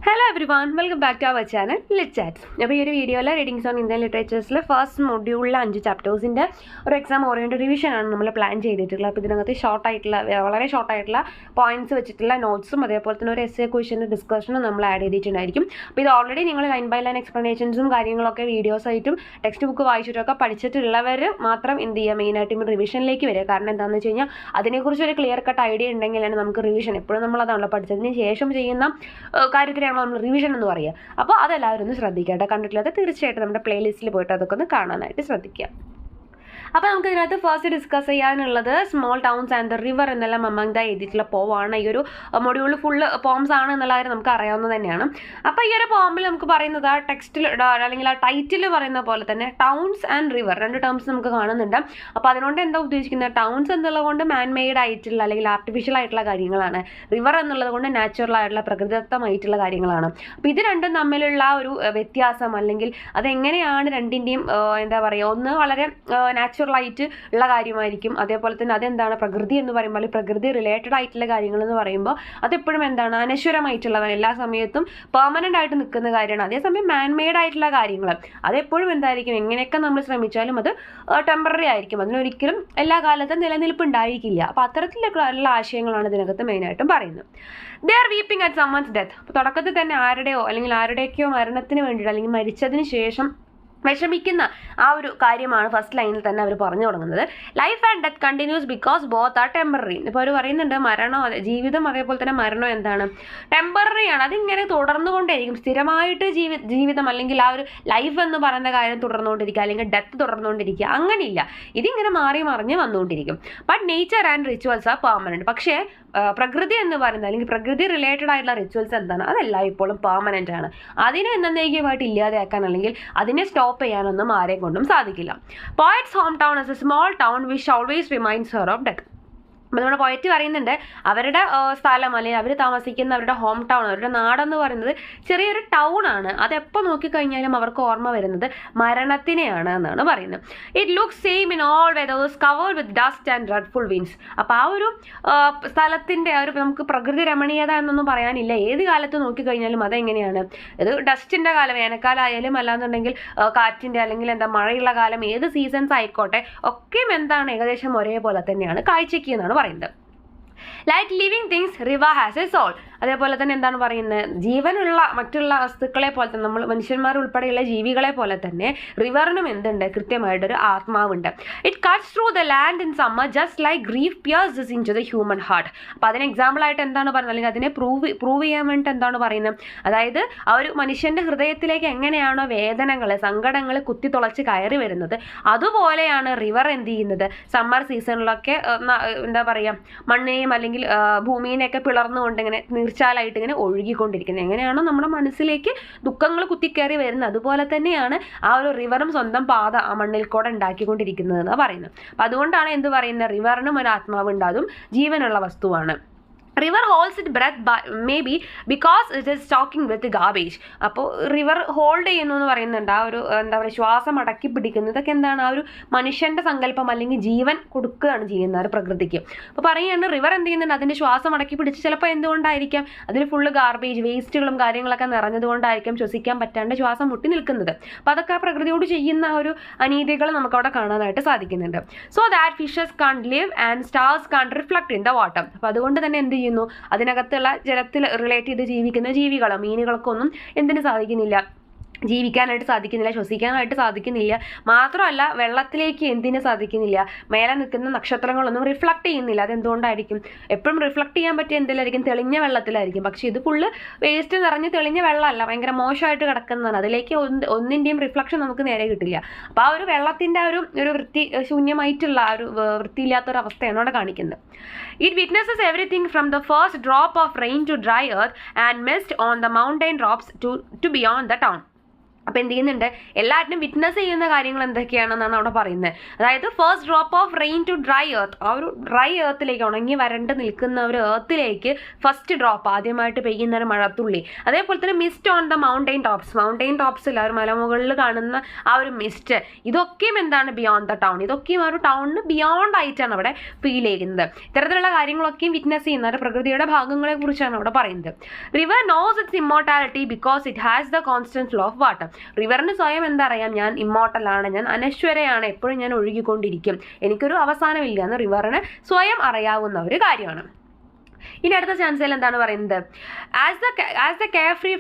Hello everyone, welcome back to our channel Lit Chats. അപ്പോൾ ഈ ഒരു വീഡിയോയിൽ റീഡിങ്സ് ഓൺ ഇന്ത്യൻ ലിറ്ററേച്ചേഴ്സിൽ ഫസ്റ്റ് മൊഡ്യൂളിലെ 5 ചാപ്റ്റേഴ്സിൻ്റെ ഒരു എക്സാം ഓറിയൻറ്റഡ് റിവിഷനാണ് നമ്മൾ പ്ലാൻ ചെയ്തിട്ടുള്ളത്. അപ്പോൾ ഇതിനകത്ത് വളരെ ഷോർട്ടായിട്ടുള്ള പോയിന്റ്സ് വെച്ചിട്ടുള്ള നോട്ട്സും അതേപോലെ തന്നെ ഒരു എസ്സേ ക്വസ്റ്റ്യൻ്റെ ഡിസ്കഷനും നമ്മൾ ആഡ് ചെയ്തിട്ടുണ്ടായിരിക്കും. അപ്പോൾ ഇത് ഓൾറെഡി നിങ്ങൾ ലൈൻ ബൈ ലൈൻ എക്സ്പ്ലനേഷൻസും കാര്യങ്ങളൊക്കെ വീഡിയോസായിട്ടും ടെക്സ്റ്റ് ബുക്ക് വായിച്ചിട്ടൊക്കെ പഠിച്ചിട്ടുള്ളവർ മാത്രം എന്ത് ചെയ്യുക, മെയിനായിട്ടും റിവിഷനിലേക്ക് വരിക. കാരണം എന്താണെന്ന് വെച്ച് കഴിഞ്ഞാൽ അതിനെക്കുറിച്ച് ഒരു ക്ലിയർ കട്ട് ഐഡിയ ഉണ്ടെങ്കിലാണ് നമുക്ക് റിവിഷൻ, എപ്പോഴും നമ്മളതാണല്ലോ പഠിച്ചതിന് ശേഷം ചെയ്യുന്ന കാര്യത്തിലാണ് നമ്മൾ റിവിഷൻ എന്ന് പറയുക. അപ്പോൾ അതെല്ലാവരും ഒന്ന് ശ്രദ്ധിക്കുക. കണ്ടിട്ടുള്ളത് തീർച്ചയായിട്ടും നമ്മുടെ പ്ലേലിസ്റ്റിൽ പോയിട്ട് അതൊക്കെ ഒന്ന് കാണാനായിട്ട് ശ്രദ്ധിക്കുക. അപ്പോൾ നമുക്ക് ഇതിനകത്ത് ഫസ്റ്റ് ഡിസ്കസ് ചെയ്യാനുള്ളത് small towns and the river എന്നെല്ലാം മമങ്ത എഴുതിയിട്ടുള്ള പോവാണ്. ഈ ഒരു മൊഡ്യൂൾ ഫുള്ള് പോംസ് ആണ് എന്നുള്ള കാര്യം നമുക്ക് അറിയാവുന്നത് തന്നെയാണ്. അപ്പോൾ ഈ ഒരു പോമിൽ നമുക്ക് പറയുന്നത് ആ ടെക്സ്റ്റിൽ അല്ലെങ്കിൽ ആ ടൈറ്റിൽ പറയുന്ന പോലെ തന്നെ ടൗൺസ് ആൻഡ് റിവർ രണ്ട് ടേംസ് നമുക്ക് കാണുന്നുണ്ട്. അപ്പോൾ അതിനോട് എന്താ ഉദ്ദേശിക്കുന്നത്? ടൗൺസ് എന്നുള്ളത് കൊണ്ട് മാൻ മെയ്ഡ് ആയിട്ടുള്ള അല്ലെങ്കിൽ ആർട്ടിഫിഷ്യൽ ആയിട്ടുള്ള കാര്യങ്ങളാണ്. റിവർ എന്നുള്ളത് കൊണ്ട് നാച്ചുറൽ ആയിട്ടുള്ള പ്രകൃതിദത്തമായിട്ടുള്ള കാര്യങ്ങളാണ്. അപ്പോൾ ഇത് രണ്ടും തമ്മിലുള്ള ഒരു വ്യത്യാസം അല്ലെങ്കിൽ അതെങ്ങനെയാണ് രണ്ടിൻ്റെയും എന്താ പറയുക, ഒന്ന് വളരെ നാച്ചുറലായിട്ട് ഉള്ള കാര്യമായിരിക്കും. അതേപോലെ തന്നെ അതെന്താണ് പ്രകൃതി എന്ന് പറയുമ്പോൾ പ്രകൃതി റിലേറ്റഡ് ആയിട്ടുള്ള കാര്യങ്ങൾ എന്ന് പറയുമ്പോൾ അതെപ്പോഴും എന്താണ് അനശ്വരമായിട്ടുള്ളതാണ്, എല്ലാ സമയത്തും പെർമനൻ്റ് ആയിട്ട് നിൽക്കുന്ന കാര്യമാണ്. അതേസമയം മാൻമെയ്ഡ് ആയിട്ടുള്ള കാര്യങ്ങൾ അതെപ്പോഴും എന്തായിരിക്കും, എങ്ങനെയൊക്കെ നമ്മൾ ശ്രമിച്ചാലും അത് ടെമ്പററി ആയിരിക്കും, അതിനൊരിക്കലും എല്ലാ കാലത്തും നിലനിൽപ്പ് ഉണ്ടായിരിക്കില്ല. അപ്പോൾ അത്തരത്തിലുള്ള ആശയങ്ങളാണ് ഇതിനകത്ത് മെയിനായിട്ടും പറയുന്നത്. They are weeping at someone's death. അപ്പോൾ തുടക്കത്തിൽ തന്നെ ആരുടെയോ അല്ലെങ്കിൽ ആരുടെയൊക്കെയോ മരണത്തിന് വേണ്ടിയിട്ട് അല്ലെങ്കിൽ മരിച്ചതിന് ശേഷം വിഷമിക്കുന്ന ആ ഒരു കാര്യമാണ് ഫസ്റ്റ് ലൈനിൽ തന്നെ അവർ പറഞ്ഞു തുടങ്ങുന്നത്. Life and death continuous because both are temporary. ഇപ്പോൾ അവർ പറയുന്നുണ്ട് മരണം, ജീവിതം അതേപോലെ തന്നെ മരണം എന്താണ്, ടെമ്പററി ആണ്. അതിങ്ങനെ തുടർന്നുകൊണ്ടേയിരിക്കും, സ്ഥിരമായിട്ട് ജീവിതം അല്ലെങ്കിൽ ആ ഒരു ലൈഫ് എന്ന് പറയുന്ന കാര്യം തുടർന്നുകൊണ്ടിരിക്കുക അല്ലെങ്കിൽ ഡെത്ത് തുടർന്നുകൊണ്ടിരിക്കുക, അങ്ങനെയില്ല. ഇതിങ്ങനെ മാറി മറിഞ്ഞ് വന്നുകൊണ്ടിരിക്കും. But nature and rituals are permanent. പക്ഷേ പ്രകൃതി എന്ന് പറയുന്നത് അല്ലെങ്കിൽ പ്രകൃതി റിലേറ്റഡ് ആയിട്ടുള്ള റിച്വൽസ് എന്താണ്, അതെല്ലാം ഇപ്പോഴും പെർമനൻ്റ് ആണ്. അതിനെ എന്നേക്കുമായിട്ട് ഇല്ലാതെയാക്കാൻ അല്ലെങ്കിൽ അതിനെ സ്റ്റോപ്പ് ചെയ്യാനൊന്നും ആരെയും കൊണ്ടും സാധിക്കില്ല. Poets home town is A small town which always reminds her of death. അപ്പോൾ നമ്മുടെ പോയറ്റ് പറയുന്നുണ്ട് അവരുടെ സ്ഥലം അല്ലെങ്കിൽ അവർ താമസിക്കുന്ന അവരുടെ ഹോം ടൗൺ, അവരുടെ നാടെന്ന് പറയുന്നത് ചെറിയൊരു ടൗൺ ആണ്. അതെപ്പോൾ നോക്കിക്കഴിഞ്ഞാലും അവർക്ക് ഓർമ്മ വരുന്നത് മരണത്തിനെയാണ് എന്നാണ് പറയുന്നത്. It looks same in all weathers covered with dust and dreadful winds. അപ്പോൾ ആ ഒരു സ്ഥലത്തിൻ്റെ ആ ഒരു നമുക്ക് പ്രകൃതി രമണീയത എന്നൊന്നും പറയാനില്ല. ഏത് കാലത്ത് നോക്കിക്കഴിഞ്ഞാലും അതെങ്ങനെയാണ്, ഇത് ഡസ്റ്റിൻ്റെ കാലം, വേനൽക്കാലം ആയാലും അല്ലാന്നുണ്ടെങ്കിൽ കാറ്റിൻ്റെ അല്ലെങ്കിൽ എന്താ മഴയുള്ള കാലം, ഏത് സീസൺസ് ആയിക്കോട്ടെ ഒക്കെയും എന്താണ് ഏകദേശം ഒരേപോലെ തന്നെയാണ് കാഴ്ചയ്ക്ക് എന്നാണ് പറയുന്നത്. Like living things river has a soul. അതേപോലെ തന്നെ എന്താണ് പറയുന്നത്, ജീവനുള്ള മറ്റുള്ള വസ്തുക്കളെ പോലെ തന്നെ നമ്മൾ മനുഷ്യന്മാർ ഉൾപ്പെടെയുള്ള ജീവികളെ പോലെ തന്നെ റിവറിനും എന്തുണ്ട്, കൃത്യമായിട്ടൊരു ആത്മാവുണ്ട്. It cuts through the land in summer just like grief pierces into the human heart. അപ്പോൾ അതിന് എക്സാമ്പിളായിട്ട് എന്താണ് പറയുന്നത് അല്ലെങ്കിൽ അതിനെ പ്രൂവ് ചെയ്യാൻ വേണ്ടിയിട്ട് എന്താണ് പറയുന്നത്, അതായത് ആ ഒരു മനുഷ്യൻ്റെ ഹൃദയത്തിലേക്ക് എങ്ങനെയാണോ വേദനകൾ സങ്കടങ്ങൾ കുത്തിത്തുളച്ച് കയറി വരുന്നത്, അതുപോലെയാണ് റിവർ എന്ത് ചെയ്യുന്നത്, സമ്മർ സീസണിലൊക്കെ എന്താ പറയുക മണ്ണിനെയും അല്ലെങ്കിൽ ഭൂമിനെയൊക്കെ പിളർന്നുകൊണ്ട് ഇങ്ങനെ നീർച്ചാലായിട്ട് ഇങ്ങനെ ഒഴുകിക്കൊണ്ടിരിക്കുന്നത്. എങ്ങനെയാണോ നമ്മുടെ മനസ്സിലേക്ക് ദുഃഖങ്ങൾ കുത്തിക്കയറി വരുന്നത്, അതുപോലെ തന്നെയാണ് ആ ഒരു റിവറും സ്വന്തം പാത ആ മണ്ണിൽ കൂടെ ഉണ്ടാക്കിക്കൊണ്ടിരിക്കുന്നത് എന്നാണ് പറയുന്നത്. അപ്പം അതുകൊണ്ടാണ് എന്ത് പറയുന്നത്, റിവറിനും ഒരു ആത്മാവുണ്ട്, അതും ജീവനുള്ള വസ്തുവാണ്. River holds it breath may be because it is talking with garbage. അപ്പോൾ റിവർ ഹോൾഡ് ചെയ്യുന്നു എന്ന് പറയുന്നുണ്ട്, ആ ഒരു എന്താ പറയുക ശ്വാസം അടക്കി പിടിക്കുന്നു. ഇതൊക്കെ എന്താണ്, ആ ഒരു മനുഷ്യൻ്റെ സങ്കല്പം അല്ലെങ്കിൽ ജീവൻ കൊടുക്കുകയാണ് ചെയ്യുന്നത് ഒരു പ്രകൃതിക്ക്. അപ്പോൾ പറയുകയാണ് റിവർ എന്ത് ചെയ്യുന്നുണ്ട്, അതിൻ്റെ ശ്വാസം അടക്കി പിടിച്ച് ചിലപ്പോൾ എന്തുകൊണ്ടായിരിക്കാം അതിൽ ഫുള്ള് ഗാർബേജ് വേസ്റ്റുകളും കാര്യങ്ങളൊക്കെ നിറഞ്ഞതുകൊണ്ടായിരിക്കും ശ്വസിക്കാൻ പറ്റാണ്ട് ശ്വാസം മുട്ടി നിൽക്കുന്നത്. അപ്പോൾ അതൊക്കെ ആ പ്രകൃതിയോട് ചെയ്യുന്ന ഒരു അനീതികൾ നമുക്കവിടെ കാണാനായിട്ട് സാധിക്കുന്നുണ്ട്. So that fishes can't live and stars can't reflect in the water. അപ്പോൾ അതുകൊണ്ട് തന്നെ എന്ത് ചെയ്യുന്നു, അതിനകത്തുള്ള ജലത്തിൽ റിലേറ്റ് ചെയ്ത് ജീവിക്കുന്ന ജീവികളോ മീനുകൾക്കൊന്നും എന്തിനു സാധിക്കുന്നില്ല, ജീവിക്കാനായിട്ട് സാധിക്കുന്നില്ല, ശ്വസിക്കാനായിട്ട് സാധിക്കുന്നില്ല. മാത്രമല്ല വെള്ളത്തിലേക്ക് എന്തിനു സാധിക്കുന്നില്ല, മേലെ നിൽക്കുന്ന നക്ഷത്രങ്ങളൊന്നും റിഫ്ലക്ട് ചെയ്യുന്നില്ല. അതെന്തുകൊണ്ടായിരിക്കും, എപ്പോഴും റിഫ്ലക്ട് ചെയ്യാൻ പറ്റിയ എന്തിലായിരിക്കും, തെളിഞ്ഞ വെള്ളത്തിലായിരിക്കും. പക്ഷേ ഇത് ഫുള്ള് വേസ്റ്റ് നിറഞ്ഞ് തെളിഞ്ഞ വെള്ളമല്ല, ഭയങ്കര മോശമായിട്ട് കിടക്കുന്നതാണ്. അതിലേക്ക് ഒന്നിൻ്റെയും റിഫ്ലക്ഷൻ നമുക്ക് നേരെ കിട്ടില്ല. അപ്പോൾ ആ ഒരു വെള്ളത്തിൻ്റെ ഒരു ശൂന്യമായിട്ടുള്ള ആ ഒരു വൃത്തിയില്ലാത്തൊരവസ്ഥയാണ് അവിടെ കാണിക്കുന്നത്. It witnesses everything from the first drop of rain to dry earth and mist on the mountain drops to beyond the town. അപ്പോൾ എന്ത് ചെയ്യുന്നുണ്ട്, എല്ലാറ്റിനും വിറ്റ്നസ് ചെയ്യുന്ന കാര്യങ്ങൾ എന്തൊക്കെയാണെന്നാണ് അവിടെ പറയുന്നത്. അതായത് first drop of rain to dry earth, ആ ഒരു ഡ്രൈ എർത്തിലേക്ക്, ഉണങ്ങി വരണ്ട് നിൽക്കുന്ന ഒരു എർത്തിലേക്ക് ഫസ്റ്റ് ഡ്രോപ്പ് ആദ്യമായിട്ട് പെയ്യുന്ന ഒരു മഴത്തുള്ളി. അതേപോലെ തന്നെ മിസ്റ്റ് ഓൺ ദ മൗണ്ടെയിൻ ടോപ്സിൽ ആ ഒരു മലമുകളിൽ കാണുന്ന ആ ഒരു മിസ്റ്റ്, ഇതൊക്കെയും എന്താണ് ബിയോണ്ട് ദ ടൗൺ, ഇതൊക്കെയും ആ ഒരു ടൗണിന് ബിയോണ്ട് ആയിട്ടാണ് അവിടെ ഫീൽ ചെയ്യുന്നത്. ഇത്തരത്തിലുള്ള കാര്യങ്ങളൊക്കെയും വിറ്റ്നസ് ചെയ്യുന്ന ഒരു പ്രകൃതിയുടെ ഭാഗങ്ങളെ കുറിച്ചാണ് അവിടെ പറയുന്നത്. River knows its immortality because it has the constant flow of water. റിവറിന് സ്വയം എന്താ അറിയാം, ഞാൻ ഇമ്മോർട്ടലാണ്, ഞാൻ അനശ്വരയാണ്, എപ്പോഴും ഞാൻ ഒഴുകിക്കൊണ്ടിരിക്കും, എനിക്കൊരു അവസാനമില്ല എന്ന് റിവറിന് സ്വയം അറിയാവുന്ന ഒരു കാര്യമാണ്. ഇനി അടുത്ത ചാൻസിൽ എന്താണ് പറയുന്നത്, as the carefree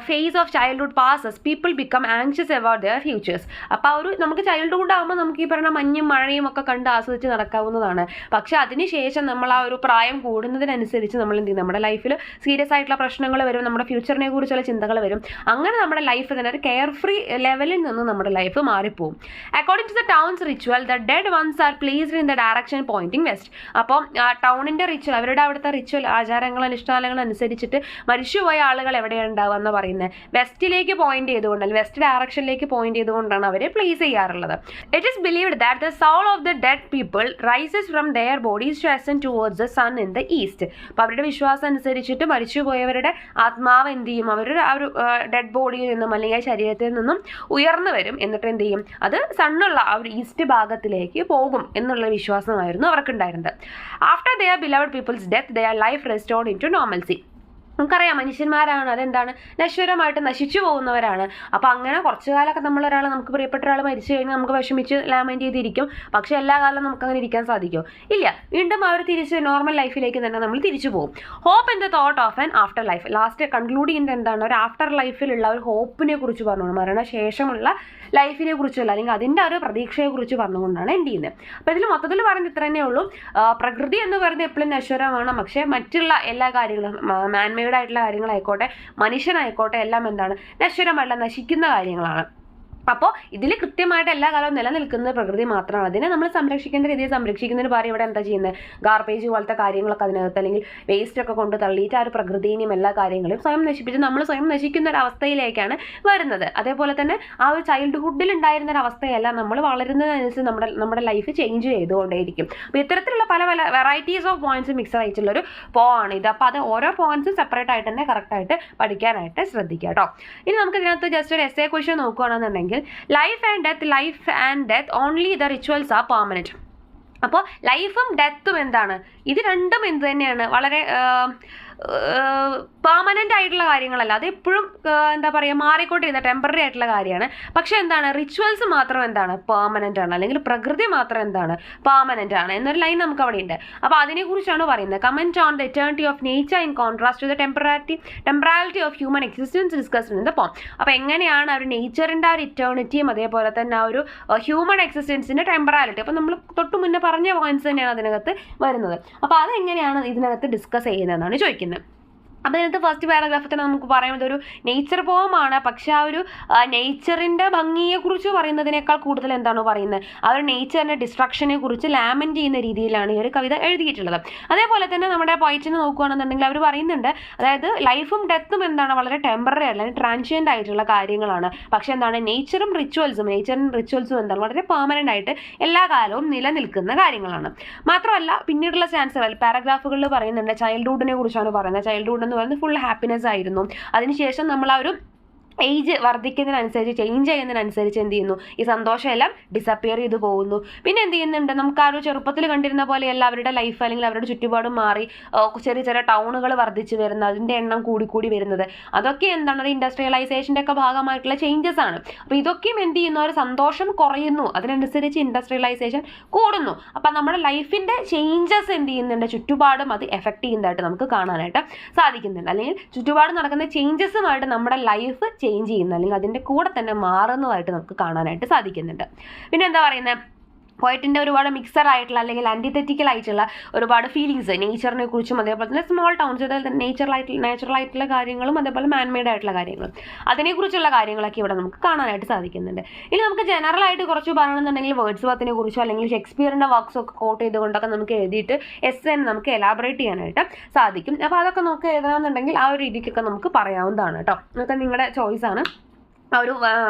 phase of childhood passes people become anxious about their futures. അപ്പോൾ ആ ഒരു നമുക്ക് ചൈൽഡ്ഹുഡ് ആകുമ്പോൾ നമുക്ക് ഈ പറയുന്ന മഞ്ഞും മഴയും ഒക്കെ കണ്ട് ആസ്വദിച്ച് നടക്കാവുന്നതാണ്. പക്ഷേ അതിനുശേഷം നമ്മൾ ആ ഒരു പ്രായം കൂടുന്നതിനനുസരിച്ച് നമ്മൾ എന്ത് ചെയ്യും, നമ്മുടെ ലൈഫിൽ സീരിയസ് ആയിട്ടുള്ള പ്രശ്നങ്ങൾ വരും, നമ്മുടെ ഫ്യൂച്ചറിനെ കുറിച്ചുള്ള ചിന്തകൾ വരും. അങ്ങനെ നമ്മുടെ ലൈഫ് തന്നെ ഒരു കെയർ ഫ്രീ ലെവലിൽ നിന്ന് നമ്മുടെ ലൈഫ് മാറിപ്പോവും. According to the town's ritual the dead ones are placed in the direction pointing west. അപ്പോൾ ടൗണിൻ്റെ റിച്വൽ, അവരുടെ അവിടുത്തെ റിച്വൽ ആചാരങ്ങൾ അനുഷ്ഠാനങ്ങൾ അനുസരിച്ചിട്ട് മരിച്ചുപോയ ആളുകൾ എവിടെയാണ് ഉണ്ടാവുക എന്ന് പറയുന്നത്, വെസ്റ്റിലേക്ക് പോയിന്റ് ചെയ്തുകൊണ്ട്, അല്ലെങ്കിൽ വെസ്റ്റ് ഡയറക്ഷനിലേക്ക് പോയിന്റ് ചെയ്തുകൊണ്ടാണ് അവരെ പ്ലേസ് ചെയ്യാറുള്ളത്. It is believed that the soul of the dead people rises from their bodies to ascend towards the sun in the east. അപ്പോൾ അവരുടെ വിശ്വാസം അനുസരിച്ചിട്ട് മരിച്ചുപോയവരുടെ ആത്മാവ് എന്ത് ചെയ്യും, അവരുടെ ആ ഒരു ഡെഡ് ബോഡിയിൽ നിന്നും അല്ലെങ്കിൽ ശരീരത്തിൽ നിന്നും ഉയർന്നു വരും, എന്നിട്ട് എന്ത് ചെയ്യും, അത് സണ്ണുള്ള ആ ഒരു ഈസ്റ്റ് ഭാഗത്തിലേക്ക് പോകും എന്നുള്ള വിശ്വാസമായിരുന്നു അവർക്കുണ്ടായിരുന്നത്. After their beloved people's death their life restored into normalcy. നമുക്കറിയാം മനുഷ്യന്മാരാണ്, അതെന്താണ്, നശ്വരമായിട്ട് നശിച്ചു പോകുന്നവരാണ്. അപ്പോൾ അങ്ങനെ കുറച്ചു കാലമൊക്കെ നമ്മളൊരാൾ, നമുക്ക് പ്രിയപ്പെട്ട ഒരാൾ മരിച്ചു കഴിഞ്ഞാൽ നമുക്ക് വിഷമിച്ച് ലാമെൻറ്റ് ചെയ്തിരിക്കും. പക്ഷേ എല്ലാ കാലവും നമുക്ക് അങ്ങനെ ഇരിക്കാൻ സാധിക്കുമോ? ഇല്ല. വീണ്ടും അവർ തിരിച്ച് നോർമൽ ലൈഫിലേക്ക് തന്നെ നമ്മൾ തിരിച്ചു പോകും. Hope in the thought of an afterlife. Last conclude ചെയ്യുന്നത് എന്താണ്, ഒരു ആഫ്റ്റർ ലൈഫിലുള്ള ഒരു ഹോപ്പിനെ കുറിച്ച് പറഞ്ഞു, മരണശേഷമുള്ള ലൈഫിനെ കുറിച്ചുള്ള അല്ലെങ്കിൽ അതിൻ്റെ ഒരു പ്രതീക്ഷയെക്കുറിച്ച് പറഞ്ഞുകൊണ്ടാണ് എൻഡ് ചെയ്യുന്നത്. അപ്പോൾ ഇതിൽ മൊത്തത്തിൽ പറയുന്നത് ഇത്ര തന്നെ ഉള്ളൂ. പ്രകൃതി എന്ന് പറയുന്നത് എപ്പോഴും നശ്വരമാണ്, പക്ഷേ മറ്റുള്ള എല്ലാ കാര്യങ്ങളും, മാൻമെയ്ഡ് ആയിട്ടുള്ള കാര്യങ്ങളായിക്കോട്ടെ, മനുഷ്യനായിക്കോട്ടെ, എല്ലാം എന്താണ്, നശ്വരമല്ല, നശിക്കുന്ന കാര്യങ്ങളാണ്. അപ്പോൾ ഇതിൽ കൃത്യമായിട്ട് എല്ലാ കാലവും നിലനിൽക്കുന്നത് പ്രകൃതി മാത്രമാണ്. അതിനെ നമ്മൾ സംരക്ഷിക്കേണ്ട രീതിയിൽ സംരക്ഷിക്കുന്നതിന് പകരം ഇവിടെ എന്താ ചെയ്യുന്നത്, ഗാർബേജ് പോലത്തെ കാര്യങ്ങളൊക്കെ അതിനകത്ത് അല്ലെങ്കിൽ വേസ്റ്റ് ഒക്കെ കൊണ്ട് തള്ളിയിട്ട് ആ ഒരു പ്രകൃതിയെയും എല്ലാ കാര്യങ്ങളും സ്വയം നശിപ്പിച്ച് നമ്മൾ സ്വയം നശിക്കുന്ന ഒരു അവസ്ഥയിലേക്കാണ് വരുന്നത്. അതേപോലെ തന്നെ ആ ഒരു ചൈൽഡ്ഹുഡിൽ ഉണ്ടായിരുന്ന ഒരു അവസ്ഥയല്ല, നമ്മൾ വളരുന്നതിനനുസരിച്ച് നമ്മുടെ ലൈഫ് ചേഞ്ച് ചെയ്തുകൊണ്ടേയിരിക്കും. അപ്പോൾ ഇത്തരത്തിലുള്ള പല പല വെറൈറ്റീസ് ഓഫ് പോയിന്റ്സ് മിക്സ് ആയിട്ടുള്ളൊരു പോയാണ് ഇത്. അപ്പോൾ അത് ഓരോ പോയിന്റ്സും സെപ്പറേറ്റ് ആയിട്ട് തന്നെ കറക്റ്റായിട്ട് പഠിക്കാനായിട്ട് ശ്രദ്ധിക്കുക കേട്ടോ. ഇനി നമുക്ക് ഇതിനകത്ത് ജസ്റ്റ് ഒരു എസ്സേ ക്വസ്റ്റ്യൻ നോക്കുകയാണെന്നുണ്ടെങ്കിൽ, life and death only the rituals are permanent. അപ്പോൾ ലൈഫും ഡെത്തും എന്താണ്, ഇത് രണ്ടും എന്ത് തന്നെയാണ്, വളരെ പെർമനൻ്റ് ആയിട്ടുള്ള കാര്യങ്ങളല്ല, അത് എപ്പോഴും എന്താ പറയുക മാറിക്കൊണ്ടിരുന്ന ടെമ്പററി ആയിട്ടുള്ള കാര്യമാണ്. പക്ഷേ എന്താണ്, റിച്വൽസ് മാത്രം എന്താണ് പെർമനൻ്റ് ആണ്, അല്ലെങ്കിൽ പ്രകൃതി മാത്രം എന്താണ് പെർമനൻ്റ് ആണ് എന്നൊരു ലൈൻ നമുക്ക് അവിടെ ഉണ്ട്. അപ്പോൾ അതിനെക്കുറിച്ചാണ് പറയുന്നത്. Comment on the eternity of nature in contrast to the temporality of human existence discussed in the poem. അപ്പോൾ എങ്ങനെയാണ് ആ ഒരു നേച്ചറിൻ്റെ ആ ഒരു ഇറ്റേണിറ്റിയും അതേപോലെ തന്നെ ആ ഒരു ഹ്യൂമൻ എക്സിസ്റ്റൻസിൻ്റെ ടെമ്പറാലിറ്റി, അപ്പോൾ നമ്മൾ തൊട്ട് മുന്നേ പറഞ്ഞ പോയിന്റ്സ് തന്നെയാണ് അതിനകത്ത് വരുന്നത്. അപ്പോൾ അതെങ്ങനെയാണ് ഇതിനകത്ത് ഡിസ്കസ് ചെയ്യുന്നതെന്നാണ് ചോദിക്കുന്നത്. അപ്പോൾ ഇതിനകത്ത് ഫസ്റ്റ് പാരഗ്രാഫിൽ തന്നെ നമുക്ക് പറയുന്നത് ഒരു നേച്ചർ പോമാണ്. പക്ഷെ ആ ഒരു നേച്ചറിൻ്റെ ഭംഗിയെക്കുറിച്ച് പറയുന്നതിനേക്കാൾ കൂടുതൽ എന്താണ് പറയുന്നത്, ആ ഒരു നേച്ചറിൻ്റെ ഡിസ്ട്രക്ഷനെ കുറിച്ച് ലാമെൻറ്റ് ചെയ്യുന്ന രീതിയിലാണ് ഈ ഒരു കവിത എഴുതിയിട്ടുള്ളത്. അതേപോലെ തന്നെ നമ്മുടെ പോയിറ്റിനെ നോക്കുകയാണെന്നുണ്ടെങ്കിൽ അവർ പറയുന്നുണ്ട്, അതായത് ലൈഫും ഡെത്തും എന്താണ് വളരെ ടെമ്പററി അല്ലെങ്കിൽ ട്രാൻഷ്യൻ്റ് ആയിട്ടുള്ള കാര്യങ്ങളാണ്. പക്ഷെ എന്താണ് നേച്ചറും റിച്വൽസും എന്താണ് വളരെ പെർമനൻ്റ് ആയിട്ട് എല്ലാ കാലവും നിലനിൽക്കുന്ന കാര്യങ്ങളാണ്. മാത്രമല്ല പിന്നീടുള്ള ചാൻസുകൾ പാരഗ്രാഫുകളിൽ പറയുന്നുണ്ട്, ചൈൽഡ്ഹുഡിനെ കുറിച്ചാണ് പറയുന്നത്. ചൈൽഡ്ഹുഡ് എന്ന് പറയുന്നത് ഫുൾ ഹാപ്പിനെസ് ആയിരുന്നു. അതിനുശേഷം നമ്മൾ ആ ഒരു ഏജ് വർദ്ധിക്കുന്നതിനനുസരിച്ച് ചേഞ്ച് ചെയ്യുന്നതിനനുസരിച്ച് എന്ത് ചെയ്യുന്നു, ഈ സന്തോഷമെല്ലാം ഡിസപ്പിയർ ചെയ്തു പോകുന്നു. പിന്നെ എന്ത് ചെയ്യുന്നുണ്ട്, നമുക്ക് ആ ഒരു ചെറുപ്പത്തിൽ കണ്ടിരുന്ന പോലെ എല്ലാവരുടെ ലൈഫ് അല്ലെങ്കിൽ അവരുടെ ചുറ്റുപാടും മാറി ചെറിയ ചെറിയ ടൗണുകൾ വർദ്ധിച്ചു വരുന്നത്, അതിൻ്റെ എണ്ണം കൂടിക്കൂടി വരുന്നത്, അതൊക്കെ എന്താണ് ഒരു ഇൻഡസ്ട്രിയലൈസേഷൻ്റെ ഒക്കെ ഭാഗമായിട്ടുള്ള ചേഞ്ചസ് ആണ്. അപ്പോൾ ഇതൊക്കെയും എന്ത് ചെയ്യുന്നു, ഒരു സന്തോഷം കുറയുന്നു, അതിനനുസരിച്ച് ഇൻഡസ്ട്രിയലൈസേഷൻ കൂടുന്നു. അപ്പം നമ്മുടെ ലൈഫിൻ്റെ ചേഞ്ചസ് എന്ത് ചെയ്യുന്നുണ്ട്, ചുറ്റുപാടും അത് എഫക്റ്റ് ചെയ്യുന്നതായിട്ട് നമുക്ക് കാണാനായിട്ട് സാധിക്കുന്നുണ്ട്. അല്ലെങ്കിൽ ചുറ്റുപാട് നടക്കുന്ന ചേഞ്ചസുമായിട്ട് നമ്മുടെ ലൈഫ് ചേഞ്ച് ചെയ്യുന്ന അല്ലെങ്കിൽ അതിൻ്റെ കൂടെ തന്നെ മാറുന്നതായിട്ട് നമുക്ക് കാണാനായിട്ട് സാധിക്കുന്നുണ്ട്. പിന്നെ എന്താ പറയുന്നത്, പോയിറ്റിൻ്റെ ഒരുപാട് മിക്സഡ് ആയിട്ടുള്ള അല്ലെങ്കിൽ ആൻറ്റിതെറ്റിക്കൽ ആയിട്ടുള്ള ഒരുപാട് ഫീലിങ്സ് നേച്ചറിനെ കുറിച്ചും അതേപോലെ തന്നെ സ്മോൾ ടൗൺസ്, അതായത് നാച്ചുറൽ ആയിട്ടുള്ള കാര്യങ്ങളും അതേപോലെ മാൻമെയ്ഡ് ആയിട്ടുള്ള കാര്യങ്ങളും അതിനെക്കുറിച്ചുള്ള കാര്യങ്ങളൊക്കെ ഇവിടെ നമുക്ക് കാണാനായിട്ട് സാധിക്കുന്നുണ്ട്. ഇനി നമുക്ക് ജനറൽ ആയിട്ട് കുറച്ച് പറയണമെന്നുണ്ടെങ്കിൽ വേർഡ്സ് വർത്തിനെ കുറിച്ചോ അല്ലെങ്കിൽ ഷേക്സ്പിയറിൻ്റെ വർക്ക്സ് ഒക്കെ കോട്ട് ചെയ്തുകൊണ്ടൊക്കെ നമുക്ക് എഴുതിയിട്ട് എസ്സേനെ നമുക്ക് എലാബറേറ്റ് ചെയ്യാനായിട്ട് സാധിക്കും. അപ്പോൾ അതൊക്കെ നമുക്ക് എഴുതണമെന്നുണ്ടെങ്കിൽ ആ ഒരു രീതിക്കൊക്കെ നമുക്ക് പറയാവുന്നതാണ് കേട്ടോ. അതൊക്കെ നിങ്ങളുടെ ചോയ്സാണ്. ആ ഒരു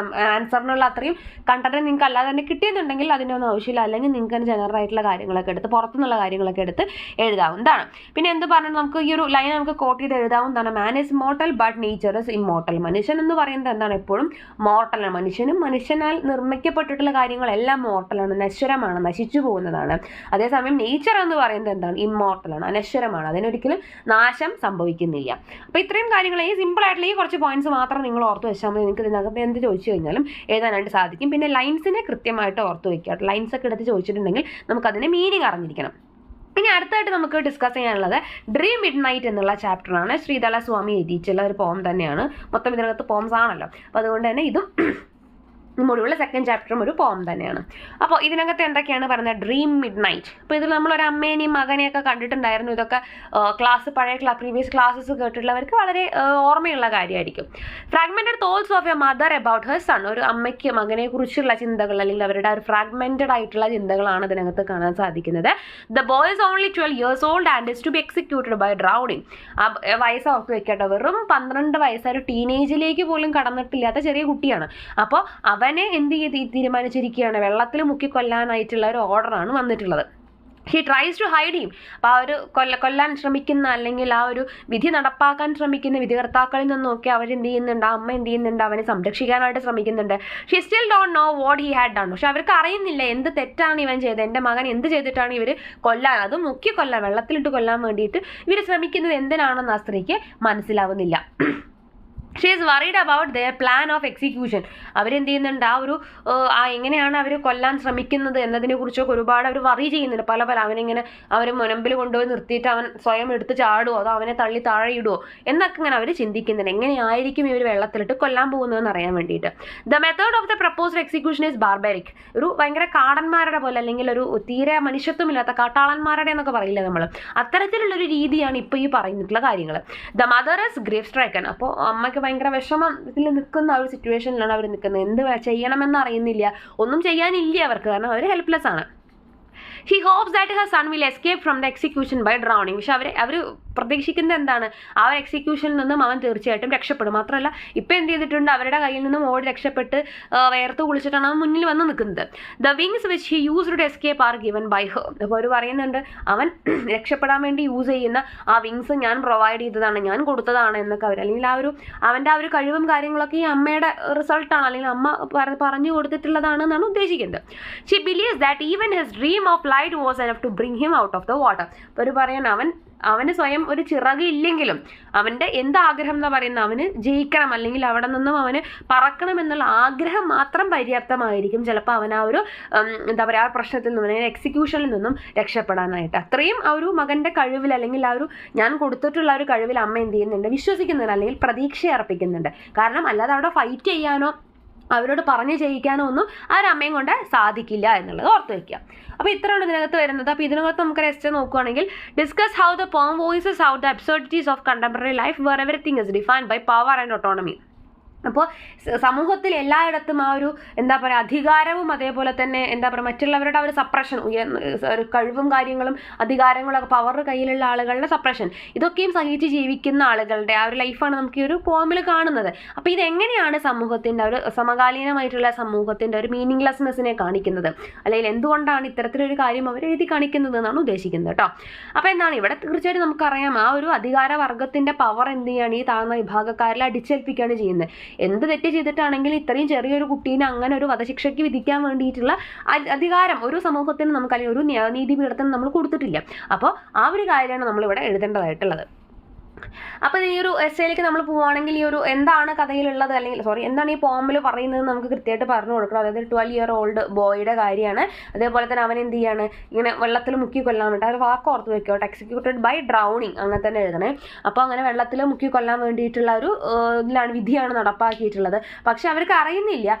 ആൻസറിനുള്ള അത്രയും കണ്ടന്റ് നിങ്ങൾക്ക് അല്ലാതെ തന്നെ കിട്ടിയെന്നുണ്ടെങ്കിൽ അതിൻ്റെ ഒന്നും ആവശ്യമില്ല. അല്ലെങ്കിൽ നിങ്ങൾക്ക് തന്നെ ജനറൽ ആയിട്ടുള്ള കാര്യങ്ങളൊക്കെ എടുത്ത് പുറത്തുനിന്നുള്ള കാര്യങ്ങളൊക്കെ എടുത്ത് എഴുതാവുന്നതാണ്. പിന്നെ എന്ത് പറഞ്ഞാൽ നമുക്ക് ഈ ഒരു ലൈൻ നമുക്ക് കോട്ട് ചെയ്ത് എഴുതാവുന്നതാണ്. Man is mortal but nature is immortal. മനുഷ്യൻ എന്ന് പറയുന്നത് എന്താണ്? എപ്പോഴും മോർട്ടലാണ്. മനുഷ്യനാൽ നിർമ്മിക്കപ്പെട്ടിട്ടുള്ള കാര്യങ്ങളെല്ലാം മോർട്ടലാണ്, നശ്വരമാണ്, നശിച്ചു പോകുന്നതാണ്. അതേസമയം നേച്ചർ എന്ന് പറയുന്നത് എന്താണ്? ഇമ്മോർട്ടലാണ്, അനശ്വരമാണ്, അതിനൊരിക്കലും നാശം സംഭവിക്കുന്നില്ല. അപ്പോൾ ഇത്രയും കാര്യങ്ങൾ ഈ സിമ്പിൾ ആയിട്ടുള്ള ഈ കുറച്ച് പോയിന്റ്സ് മാത്രം നിങ്ങൾ ഓർത്ത് വെച്ചാൽ മതി. നിങ്ങൾക്ക് ഇതിനകത്ത് എന്ത് ചോദിച്ചു കഴിഞ്ഞാലും എഴുതാനായിട്ട് സാധിക്കും. പിന്നെ ലൈൻസിനെ കൃത്യമായിട്ട് ഓർത്ത് വയ്ക്കുക. ലൈൻസ് ഒക്കെ എടുത്ത് ചോദിച്ചിട്ടുണ്ടെങ്കിൽ നമുക്കതിൻ്റെ മീനിങ് അറിഞ്ഞിരിക്കണം. ഇനി അടുത്തായിട്ട് നമുക്ക് ഡിസ്കസ് ചെയ്യാനുള്ളത് ഡ്രീം മിഡ് നൈറ്റ് എന്നുള്ള ചാപ്റ്ററാണ്. ശ്രീധല സ്വാമി എഴുതിയിട്ടുള്ള ഒരു പോം തന്നെയാണ്. മൊത്തം ഇതിനകത്ത് പോംസ് ആണല്ലോ. അപ്പോൾ അതുകൊണ്ട് തന്നെ ഇതും മുഴുവുള്ള സെക്കൻഡ് ചാപ്റ്ററും ഒരു പോം തന്നെയാണ്. അപ്പോൾ ഇതിനകത്ത് എന്തൊക്കെയാണ് പറയുന്നത്? Dream mid night. അപ്പോൾ ഇതിൽ നമ്മളൊരു അമ്മേനെയും മകനെയൊക്കെ കണ്ടിട്ടുണ്ടായിരുന്നു. ഇതൊക്കെ പഴയ പ്രീവിയസ് ക്ലാസ്സസ് കേട്ടിട്ടുള്ളവർക്ക് വളരെ ഓർമ്മയുള്ള കാര്യമായിരിക്കും. Fragmented thoughts of A mother about her sun. ഒരു അമ്മയ്ക്ക് മകനെ കുറിച്ചുള്ള ചിന്തകൾ, അല്ലെങ്കിൽ അവരുടെ ഒരു ഫ്രാഗ്മെന്റഡ് ആയിട്ടുള്ള ചിന്തകളാണ് ഇതിനകത്ത് കാണാൻ സാധിക്കുന്നത്. The boy is only 12 years old and is to be executed by drowning. ആ വയസ്സ് ഓർത്ത് വെക്കട്ടെ, വെറും 12 വയസ്സ്, ഒരു ടീനേജിലേക്ക് പോലും കടന്നിട്ടില്ലാത്ത ചെറിയ കുട്ടിയാണ്. അപ്പോൾ അവനെ എന്ത് ചെയ്ത് തീരുമാനിച്ചിരിക്കുകയാണ്? വെള്ളത്തിൽ മുക്കിക്കൊല്ലാനായിട്ടുള്ള ഒരു ഓർഡറാണ് വന്നിട്ടുള്ളത്. He tries to hide him. അപ്പോൾ ആ ഒരു കൊല്ലാൻ ശ്രമിക്കുന്ന, അല്ലെങ്കിൽ ആ ഒരു വിധി നടപ്പാക്കാൻ ശ്രമിക്കുന്ന വിധികർത്താക്കളിൽ നിന്നൊക്കെ അവരെന്ത് ചെയ്യുന്നുണ്ട്? അമ്മ എന്ത് ചെയ്യുന്നുണ്ട്? അവനെ സംരക്ഷിക്കാനായിട്ട് ശ്രമിക്കുന്നുണ്ട്. She still don't know what he had done. പക്ഷെ അവർക്ക് അറിയുന്നില്ല എന്ത് തെറ്റാണ് ഇവൻ ചെയ്തത്, എൻ്റെ മകൻ എന്ത് ചെയ്തിട്ടാണ് ഇവർ കൊല്ലാൻ, അത് മുക്കിക്കൊല്ലാൻ, വെള്ളത്തിലിട്ട് കൊല്ലാൻ വേണ്ടിയിട്ട് ഇവർ ശ്രമിക്കുന്നത് എന്തിനാണെന്ന് ആ സ്ത്രീക്ക് മനസ്സിലാവുന്നില്ല. She is worried about their plan of execution. അവരെന്ത് ചെയ്യുന്നുണ്ട്? എങ്ങനെയാണ് അവർ കൊല്ലാൻ ശ്രമിക്കുന്നത് എന്നതിനെ കുറിച്ചൊക്കെ ഒരുപാട് അവർ വറി ചെയ്യുന്നുണ്ട്. പല അവനിങ്ങനെ അവർ മുനമ്പിൽ കൊണ്ടുപോയി നിർത്തിയിട്ട് അവൻ സ്വയം എടുത്ത് ചാടുമോ, അതോ അവനെ തള്ളി താഴെ ഇടുമോ എന്നൊക്കെ ഇങ്ങനെ അവർ ചിന്തിക്കുന്നുണ്ട്. എങ്ങനെയായിരിക്കും ഇവർ വെള്ളത്തിലിട്ട് കൊല്ലാൻ പോകുന്നതെന്ന് അറിയാൻ വേണ്ടിയിട്ട്. The method of the proposed execution is barbaric. ഒരു ഭയങ്കര കാടന്മാരുടെ പോലെ, അല്ലെങ്കിൽ ഒരു തീരെ മനുഷ്യത്വമില്ലാത്ത കാട്ടാളന്മാരുടെ എന്നൊക്കെ പറയില്ല നമ്മൾ, അത്തരത്തിലുള്ളൊരു രീതിയാണ് ഇപ്പോൾ ഈ പറയുന്നിട്ടുള്ള കാര്യങ്ങൾ. The mother is grief stricken. അപ്പോൾ അമ്മയ്ക്ക് ഭയങ്കര വിഷമത്തിൽ നിൽക്കുന്ന ആ ഒരു സിറ്റുവേഷനിലാണ് അവർ നിൽക്കുന്നത്. എന്ത് ചെയ്യണമെന്ന് അറിയുന്നില്ല, ഒന്നും ചെയ്യാനില്ല അവർക്ക്, കാരണം അവർ ഹെൽപ്ലെസ് ആണ്. He hopes that her son will escape from the execution by drowning. പക്ഷെ അവർ പ്രതീക്ഷിക്കുന്നത് എന്താണ്? ആ ഒരു എക്സിക്യൂഷനിൽ നിന്നും അവൻ തീർച്ചയായിട്ടും രക്ഷപ്പെടും. മാത്രമല്ല ഇപ്പം എന്ത് ചെയ്തിട്ടുണ്ട്? അവരുടെ കയ്യിൽ നിന്നും ഓടി രക്ഷപ്പെട്ട് വേർത്ത് കുളിച്ചിട്ടാണ് അവൻ മുന്നിൽ വന്ന് നിൽക്കുന്നത്. The wings which he used to escape are given by her. അപ്പോൾ അവർ പറയുന്നുണ്ട് അവൻ രക്ഷപ്പെടാൻ വേണ്ടി യൂസ് ചെയ്യുന്ന ആ വിങ്സ് ഞാൻ പ്രൊവൈഡ് ചെയ്തതാണ്, ഞാൻ കൊടുത്തതാണ് എന്നൊക്കെ അവർ, അല്ലെങ്കിൽ അവൻ്റെ ആ ഒരു കഴിവും കാര്യങ്ങളൊക്കെ ഈ അമ്മയുടെ റിസൾട്ടാണ്, അല്ലെങ്കിൽ അമ്മ പറഞ്ഞു കൊടുത്തിട്ടുള്ളതാണെന്നാണ് ഉദ്ദേശിക്കുന്നത്. She believes that even his dream of light was enough to bring him out of the water. അപ്പോൾ അവർ പറയാൻ അവന് സ്വയം ഒരു ചിറകില്ലെങ്കിലും അവൻ്റെ എന്താഗ്രഹം എന്ന് പറയുന്നത് അവന് ജയിക്കണം, അല്ലെങ്കിൽ അവിടെ നിന്നും അവന് പറക്കണം എന്നുള്ള ആഗ്രഹം മാത്രം പര്യാപ്തമായിരിക്കും ചിലപ്പോൾ അവൻ ആ ഒരു എന്താ പറയുക ആ പ്രശ്നത്തിൽ നിന്നും, അല്ലെങ്കിൽ എക്സിക്യൂഷനിൽ നിന്നും രക്ഷപ്പെടാനായിട്ട്. അത്രയും ആ ഒരു മകൻ്റെ കഴിവിൽ, അല്ലെങ്കിൽ ആ ഒരു ഞാൻ കൊടുത്തിട്ടുള്ള ഒരു കഴിവിൽ അമ്മ എന്ത് ചെയ്യുന്നുണ്ട്? വിശ്വസിക്കുന്നുണ്ട്, അല്ലെങ്കിൽ പ്രതീക്ഷ അർപ്പിക്കുന്നുണ്ട്. കാരണം അല്ലാതെ അവിടെ ഫൈറ്റ് ചെയ്യാനോ അവരോട് പറഞ്ഞു ചെയ്യിക്കാനോ ഒന്നും ആ ഒരു അമ്മയും കൊണ്ട് സാധിക്കില്ല എന്നുള്ളത് ഓർത്ത് വയ്ക്കുക. അപ്പോൾ ഇത്രയാണ് ഇതിനകത്ത് വരുന്നത്. അപ്പോൾ ഇതിനകത്ത് നമുക്ക് നെക്സ്റ്റ് നോക്കുകയാണെങ്കിൽ discuss how the poem voices out the absurdities of contemporary life where everything is defined by power and autonomy. അപ്പോൾ സമൂഹത്തിൽ എല്ലായിടത്തും ആ ഒരു എന്താ പറയുക അധികാരവും, അതേപോലെ തന്നെ എന്താ പറയുക മറ്റുള്ളവരുടെ ആ ഒരു സപ്രഷൻ, ഒരു കഴിവും കാര്യങ്ങളും അധികാരങ്ങളൊക്കെ പവർ കയ്യിലുള്ള ആളുകളുടെ സപ്രഷൻ, ഇതൊക്കെയും സഹിച്ച് ജീവിക്കുന്ന ആളുകളുടെ ആ ഒരു ലൈഫാണ് നമുക്ക് ഈ ഒരു പോമിൽ കാണുന്നത്. അപ്പോൾ ഇതെങ്ങനെയാണ് സമൂഹത്തിൻ്റെ ഒരു സമകാലീനമായിട്ടുള്ള സമൂഹത്തിൻ്റെ ഒരു മീനിങ്ലെസ്നെസ്സിനെ കാണിക്കുന്നത്, അല്ലെങ്കിൽ എന്തുകൊണ്ടാണ് ഇത്തരത്തിലൊരു കാര്യം അവർ എഴുതി കാണിക്കുന്നത് എന്നാണ് ഉദ്ദേശിക്കുന്നത് കേട്ടോ. അപ്പോൾ എന്താണ് ഇവിടെ തീർച്ചയായിട്ടും നമുക്കറിയാം ആ ഒരു അധികാരവർഗത്തിൻ്റെ പവർ എന്ത് ചെയ്യാണ്? ഈ താഴ്ന്ന വിഭാഗക്കാരിൽ അടിച്ചേൽപ്പിക്കുകയാണ് ചെയ്യുന്നത്. എന്ത് തെറ്റ് ചെയ്തിട്ടാണെങ്കിൽ ഇത്രയും ചെറിയൊരു കുട്ടീനെ അങ്ങനെ ഒരു വധശിക്ഷയ്ക്ക് വിധിക്കാൻ വേണ്ടിയിട്ടുള്ള അധികാരം ഒരു സമൂഹത്തിന് നമുക്ക്, അല്ലെങ്കിൽ ഒരു നീതിപീഠത്തിന് നമ്മൾ കൊടുത്തിട്ടില്ല. അപ്പോൾ ആ ഒരു കാര്യമാണ് നമ്മളിവിടെ എഴുതേണ്ടതായിട്ടുള്ളത്. അപ്പോൾ ഈ ഒരു എസ്സേയിലേക്ക് നമ്മൾ പോവുകയാണെങ്കിൽ ഈ ഒരു എന്താണ് കഥയിലുള്ളത്, അല്ലെങ്കിൽ എന്താണ് ഈ പോമിൽ പറയുന്നത് നമുക്ക് കൃത്യമായിട്ട് പറഞ്ഞു കൊടുക്കണം. അതായത് 12 year old ബോയുടെ കാര്യമാണ്. അതേപോലെ തന്നെ അവൻ എന്ത് ചെയ്യാണ്? ഇങ്ങനെ വെള്ളത്തിൽ മുക്കി കൊല്ലാൻ വേണ്ടി, ആ ഒരു വാക്ക് ഓർത്ത് വെക്കോട്ടെ, എക്സിക്യൂട്ടഡ് ബൈ ഡ്രൗണിങ് അങ്ങനെ തന്നെ എഴുതണേ. അപ്പോൾ അങ്ങനെ വെള്ളത്തിൽ മുക്കി കൊല്ലാൻ വേണ്ടിയിട്ടുള്ള ഒരു വിധിയാണ് നടപ്പാക്കിയിട്ടുള്ളത്. പക്ഷെ അവർക്ക് അറിയുന്നില്ല,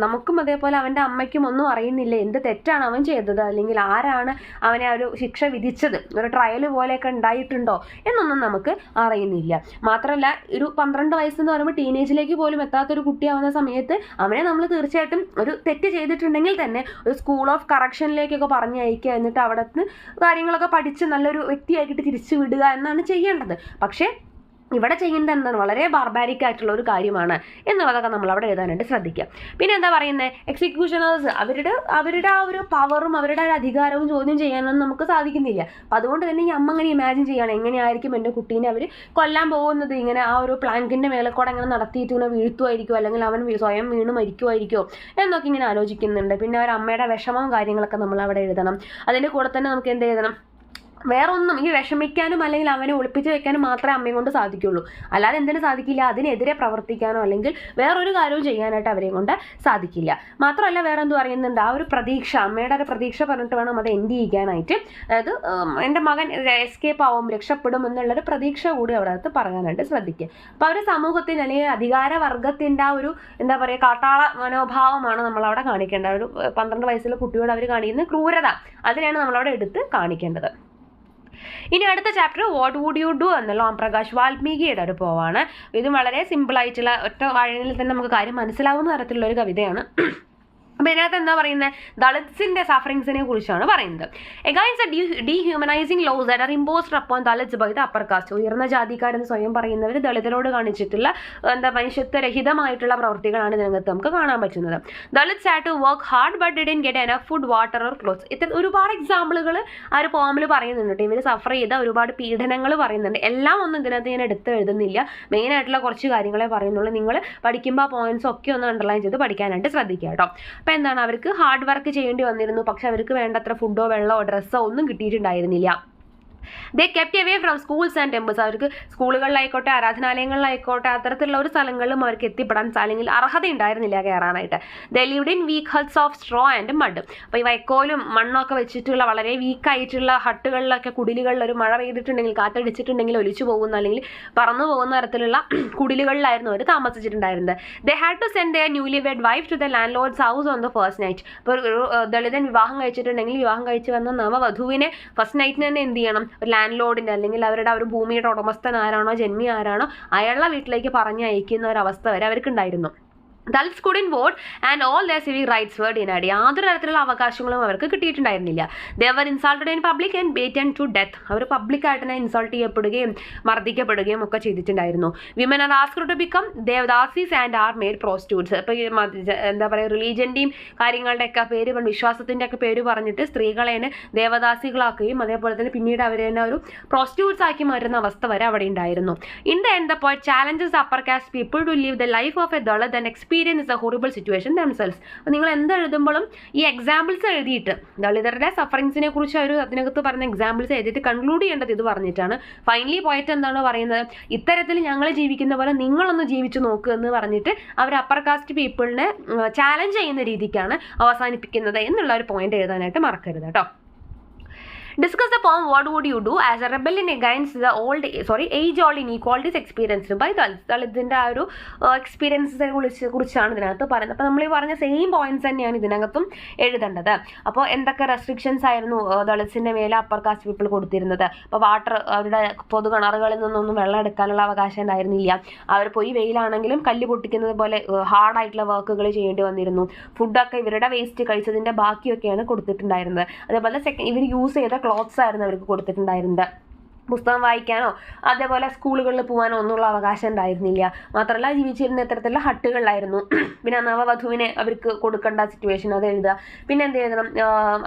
നമുക്കും അതേപോലെ അവൻ്റെ അമ്മയ്ക്കും ഒന്നും അറിയുന്നില്ല എന്ത് തെറ്റാണ് അവൻ ചെയ്തത്, അല്ലെങ്കിൽ ആരാണ് അവനെ ഒരു ശിക്ഷ വിധിച്ചത്, ഒരു ട്രയൽ പോലെയൊക്കെ ഉണ്ടായിട്ടുണ്ടോ എന്നൊന്നും നമുക്ക് അറിയുന്നില്ല. മാത്രമല്ല ഒരു 12 വയസ്സെന്ന് പറയുമ്പോൾ ടീനേജിലേക്ക് പോലും എത്താത്തൊരു കുട്ടിയാവുന്ന സമയത്ത് അവനെ നമ്മൾ തീർച്ചയായിട്ടും ഒരു തെറ്റ് ചെയ്തിട്ടുണ്ടെങ്കിൽ തന്നെ ഒരു സ്കൂൾ ഓഫ് കറക്ഷനിലേക്കൊക്കെ പറഞ്ഞയക്കുക, എന്നിട്ട് അവിടുന്ന് കാര്യങ്ങളൊക്കെ പഠിച്ച് നല്ലൊരു വ്യക്തിയാക്കിയിട്ട് തിരിച്ചു വിടുക എന്നാണ് ചെയ്യേണ്ടത്. പക്ഷേ ഇവിടെ ചെയ്യുന്നത് എന്താണ്, വളരെ ബാർബാരിക് ആയിട്ടുള്ള ഒരു കാര്യമാണ് എന്നുള്ളതൊക്കെ നമ്മൾ അവിടെ എഴുതാനായിട്ട് ശ്രദ്ധിക്കുക. പിന്നെ എന്താ പറയുന്നത്, എക്സിക്യൂഷനേഴ്സ് അവരുടെ ആ ഒരു പവറും അവരുടെ ഒരു അധികാരവും ചോദ്യം ചെയ്യാനൊന്നും നമുക്ക് സാധിക്കുന്നില്ല. അപ്പം അതുകൊണ്ട് തന്നെ ഈ അമ്മ അങ്ങനെ ഇമാജിൻ ചെയ്യുകയാണ്, എങ്ങനെയായിരിക്കും എൻ്റെ കുട്ടീനെ അവർ കൊല്ലാൻ പോകുന്നത്, ഇങ്ങനെ ആ ഒരു പ്ലാങ്കിൻ്റെ മേലെ കൂടെ അങ്ങനെ നടത്തിയിട്ട് ഇങ്ങനെ വീഴ്ത്തുമായിരിക്കുമോ, അല്ലെങ്കിൽ അവൻ സ്വയം വീണ് മരിക്കുമായിരിക്കുമോ എന്നൊക്കെ ഇങ്ങനെ ആലോചിക്കുന്നുണ്ട്. പിന്നെ ഒരു അമ്മയുടെ വിഷമവും കാര്യങ്ങളൊക്കെ നമ്മൾ അവിടെ എഴുതണം. അതിൻ്റെ കൂടെ തന്നെ നമുക്ക് എന്ത് എഴുതണം, വേറെ ഒന്നും ഈ വിഷമിക്കാനും അല്ലെങ്കിൽ അവനെ ഒളിപ്പിച്ച് വെക്കാനും മാത്രമേ അമ്മയും കൊണ്ട് സാധിക്കുള്ളൂ, അല്ലാതെ എന്തിനു സാധിക്കില്ല, അതിനെതിരെ പ്രവർത്തിക്കാനോ അല്ലെങ്കിൽ വേറൊരു കാര്യവും ചെയ്യാനായിട്ട് അവരെയും കൊണ്ട് സാധിക്കില്ല. മാത്രമല്ല വേറെ എന്ത് പറയുന്നുണ്ട്, ആ ഒരു പ്രതീക്ഷ, അമ്മയുടെ ഒരു പ്രതീക്ഷ പറഞ്ഞിട്ട് വേണം അത് എൻഡ് ചെയ്യാനായിട്ട്. അതായത് എൻ്റെ മകൻ എസ്കേപ്പ് ആവും, രക്ഷപ്പെടും എന്നുള്ളൊരു പ്രതീക്ഷ കൂടി അവിടെ അകത്ത് പറയാനായിട്ട് ശ്രദ്ധിക്കുക. അപ്പോൾ അവർ സമൂഹത്തിന് അല്ലെങ്കിൽ അധികാരവർഗത്തിൻ്റെ ആ ഒരു എന്താ പറയുക കാട്ടാള മനോഭാവമാണ് നമ്മളവിടെ കാണിക്കേണ്ടത്. ഒരു 12 വയസ്സുള്ള കുട്ടിയോട് അവർ കാണിക്കുന്ന ക്രൂരത, അതിനാണ് നമ്മളവിടെ എടുത്ത് കാണിക്കേണ്ടത്. ഇനി അടുത്ത chapter what would you do എന്നുള്ള ഓം പ്രകാശ് വാൽമീകിയുടെ ഒരു പോവാണ്. ഇത് വളരെ സിമ്പിളായിട്ടുള്ള ഒറ്റ വാഴയിൽ തന്നെ നമുക്ക് കാര്യം മനസ്സിലാവുന്ന തരത്തിലുള്ള ഒരു കവിതയാണ്. അപ്പോൾ ഇതിനകത്ത് എന്താ പറയുന്നത്, ദളിത്സിൻ്റെ സഫറിങ്സിനെ കുറിച്ചാണ് പറയുന്നത്. Against dehumanising laws that are imposed upon Dalits by the upper caste. ഉയർന്ന ജാതിക്കാരെന്ന് സ്വയം പറയുന്നവർ ദളിതരോട് കാണിച്ചിട്ടുള്ള മനുഷ്യത്വരഹിതമായിട്ടുള്ള പ്രവൃത്തികളാണ് ഇതിനകത്ത് നമുക്ക് കാണാൻ പറ്റുന്നത്. Dalits had to work hard but didn't get enough food water or clothes. ഇത്തരം ഒരുപാട് എക്സാമ്പിളുകൾ ആ ഒരു പോമിൽ പറയുന്നുണ്ട്. ഇവർ സഫർ ചെയ്ത ഒരുപാട് പീഡനങ്ങൾ പറയുന്നുണ്ട്. എല്ലാം ഒന്നും ഇതിനകത്ത് ഞാൻ എടുത്ത് എഴുതുന്നില്ല, മെയിനായിട്ടുള്ള കുറച്ച് കാര്യങ്ങളെ പറയുന്നുള്ളൂ. നിങ്ങൾ പഠിക്കുമ്പോൾ ആ പോയിന്റ്സ് ഒക്കെ ഒന്ന് അണ്ടർലൈൻ ചെയ്ത് പഠിക്കാനായിട്ട് ശ്രദ്ധിക്കുക കേട്ടോ. അപ്പോൾ എന്താണ്, അവർക്ക് ഹാർഡ് വർക്ക് ചെയ്യേണ്ടി വന്നിരുന്നു, പക്ഷെ അവർക്ക് വേണ്ടത്ര ഫുഡോ വെള്ളമോ ഡ്രസ്സോ ഒന്നും കിട്ടിയിട്ടുണ്ടായിരുന്നില്ല. They kept away from schools and temples. അവർക്ക് സ്കൂളുകളിലായിക്കോട്ടെ ആരാധനാലയങ്ങളിലായിക്കോട്ടെ അത്തരത്തിലുള്ള ഒരു സ്ഥലങ്ങളിലും അവർക്ക് എത്തിപ്പെടാൻ അല്ലെങ്കിൽ അർഹത ഉണ്ടായിരുന്നില്ല കയറാനായിട്ട്. They lived in weak huts of straw and mud. അപ്പോൾ ഈ വൈക്കോലും മണ്ണൊക്കെ വെച്ചിട്ടുള്ള വളരെ വീക്കായിട്ടുള്ള ഹട്ടുകളിലൊക്കെ, കുടിലുകളിൽ ഒരു മഴ പെയ്തിട്ടുണ്ടെങ്കിൽ കാറ്റടിച്ചിട്ടുണ്ടെങ്കിൽ ഒലിച്ചു പോകുന്ന അല്ലെങ്കിൽ പറന്നു പോകുന്ന തരത്തിലുള്ള കുടിലുകളിലായിരുന്നു അവർ താമസിച്ചിട്ടുണ്ടായിരുന്നത്. They had to send their newly wed wife to the landlord's house on the first night. ഇപ്പോൾ ഒരു ദളിതൻ വിവാഹം കഴിച്ചിട്ടുണ്ടെങ്കിൽ വിവാഹം കഴിച്ച് വന്ന നവവധുവിനെ ഫസ്റ്റ് നൈറ്റിന് തന്നെ എന്ത് ചെയ്യണം, ഒരു ലാൻഡ് ലോഡിൻ്റെ അല്ലെങ്കിൽ അവരുടെ ഒരു ഭൂമിയുടെ ഉടമസ്ഥൻ ആരാണോ, ജന്മി ആരാണോ, അയാളുടെ വീട്ടിലേക്ക് പറഞ്ഞയക്കുന്ന ഒരു അവസ്ഥ വരെ അവർക്കുണ്ടായിരുന്നു. Dalits couldn't vote and all their civic rights were denied. യാതൊരു തരത്തിലുള്ള അവകാശങ്ങളും അവർക്ക് കിട്ടിയിട്ടുണ്ടായിരുന്നില്ല. They were insulted in public and beaten to death. അവർ പബ്ലിക്കായിട്ട് തന്നെ ഇൻസൾട്ട് ചെയ്യപ്പെടുകയും മർദ്ദിക്കപ്പെടുകയും ഒക്കെ ചെയ്തിട്ടുണ്ടായിരുന്നു. Women are asked to become ദേവദാസീസ് and are made prostitutes. ഇപ്പോൾ എന്താ പറയുക, റിലീജിയൻ്റെയും കാര്യങ്ങളുടെയൊക്കെ പേര്, വിശ്വാസത്തിൻ്റെ ഒക്കെ പേര് പറഞ്ഞിട്ട് സ്ത്രീകളെ ദേവദാസികളാക്കുകയും അതേപോലെ തന്നെ പിന്നീട് അവരെ തന്നെ ഒരു പ്രോസ്റ്റിറ്റ്യൂട്ട്സ് ആക്കി മാറ്റുന്ന അവസ്ഥ വരെ അവിടെ ഉണ്ടായിരുന്നു. In the end, the poet challenges the upper caste people to live the life of a Dalit and experience the horrible situation themselves. അപ്പോൾ നിങ്ങൾ എന്ത് എഴുതുമ്പോഴും ഈ എക്സാമ്പിൾസ് എഴുതിയിട്ട് ദളിതരുടെ സഫറിങ്സിനെ കുറിച്ച് അവർ അതിനകത്ത് പറഞ്ഞ എക്സാമ്പിൾസ് എഴുതിയിട്ട് കൺക്ലൂഡ് ചെയ്യേണ്ടത് ഇത് പറഞ്ഞിട്ടാണ്. ഫൈനലി പോയിട്ട് എന്താണ് പറയുന്നത്, ഇത്തരത്തിൽ ഞങ്ങൾ ജീവിക്കുന്ന പോലെ നിങ്ങളൊന്ന് ജീവിച്ചു നോക്കുക എന്ന് പറഞ്ഞിട്ട് അവർ അപ്പർ കാസ്റ്റ് പീപ്പിളിനെ ചാലഞ്ച് ചെയ്യുന്ന രീതിക്കാണ് അവസാനിപ്പിക്കുന്നത് എന്നുള്ള ഒരു പോയിന്റ് എഴുതാനായിട്ട് മറക്കരുത് കേട്ടോ. Discuss the poem what would you do as a rebellion against the age-old inequalities experienced by Dalits. ദളിതിൻ്റെ ആ ഒരു എക്സ്പീരിയൻസിനെ കുറിച്ചാണ് ഇതിനകത്ത് പറയുന്നത്. അപ്പോൾ നമ്മൾ ഈ പറഞ്ഞ സെയിം പോയിന്റ്സ് തന്നെയാണ് ഇതിനകത്തും എഴുതേണ്ടത്. അപ്പോൾ എന്തൊക്കെ റെസ്ട്രിക്ഷൻസ് ആയിരുന്നു ദളിത്സിൻ്റെ മേലെ അപ്പർ കാസ്റ്റ് പീപ്പിൾ കൊടുത്തിരുന്നത്. അപ്പോൾ വാട്ടർ, അവരുടെ പൊതു കിണറുകളിൽ നിന്നൊന്നും വെള്ളം എടുക്കാനുള്ള അവകാശം ഉണ്ടായിരുന്നില്ല. അവർ പോയി വെയിലാണെങ്കിലും കല്ല് പൊട്ടിക്കുന്നത് പോലെ ഹാർഡായിട്ടുള്ള വർക്കുകൾ ചെയ്യേണ്ടി വന്നിരുന്നു. ഫുഡൊക്കെ ഇവരുടെ വേസ്റ്റ് കഴിച്ചതിൻ്റെ ബാക്കിയൊക്കെയാണ് കൊടുത്തിട്ടുണ്ടായിരുന്നത്. അതേപോലെ ഇവർ യൂസ് ചെയ്ത ക്ലോത്ത്സ് ആയിരുന്നു അവർക്ക് കൊടുത്തിട്ടുണ്ടായിരുന്നത്. പുസ്തകം വായിക്കാനോ അതേപോലെ സ്കൂളുകളിൽ പോകാനോ ഒന്നുള്ള അവകാശം ഉണ്ടായിരുന്നില്ല. മാത്രമല്ല ജീവിച്ചിരുന്ന ഇത്തരത്തിലുള്ള ഹട്ടുകളിലായിരുന്നു. പിന്നെ നവവധുവിനെ അവർക്ക് കൊടുക്കേണ്ട സിറ്റുവേഷൻ അത് എഴുതുക. പിന്നെ എന്ത് ചെയ്യണം,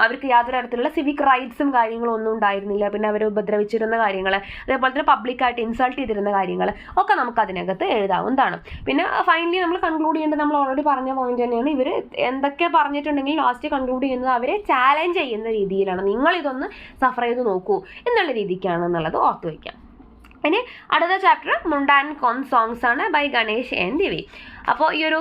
അവർക്ക് യാതൊരു തരത്തിലുള്ള സിവിക് റൈറ്റ്സും കാര്യങ്ങളും ഒന്നും ഉണ്ടായിരുന്നില്ല. പിന്നെ അവർ ഉപദ്രവിച്ചിരുന്ന കാര്യങ്ങൾ, അതേപോലെ തന്നെ പബ്ലിക്കായിട്ട് ഇൻസൾട്ട് ചെയ്തിരുന്ന കാര്യങ്ങൾ ഒക്കെ നമുക്ക് അതിനകത്ത് എഴുതാവുന്നതാണ്. പിന്നെ ഫൈനലി നമ്മൾ കൺക്ലൂഡ് ചെയ്യേണ്ടത് നമ്മൾ ഓൾറെഡി പറഞ്ഞ പോയിന്റ് തന്നെയാണ്. ഇവർ എന്തൊക്കെ പറഞ്ഞിട്ടുണ്ടെങ്കിൽ ലാസ്റ്റ് കൺക്ലൂഡ് ചെയ്യുന്നത് അവരെ ചാലഞ്ച് ചെയ്യുന്ന രീതിയിലാണ്. നിങ്ങളിതൊന്ന് സഫർ ചെയ്ത് നോക്കൂ എന്നുള്ള രീതിക്കാണെന്നുള്ളത് ഓർത്ത് വയ്ക്കാം. ഇനി അടുത്ത ചാപ്റ്റർ മുണ്ട ആൻഡ് കൊം സോങ്സ് ആണ് ബൈ ഗണേഷ് എൻ ദിവി. അപ്പോൾ ഈ ഒരു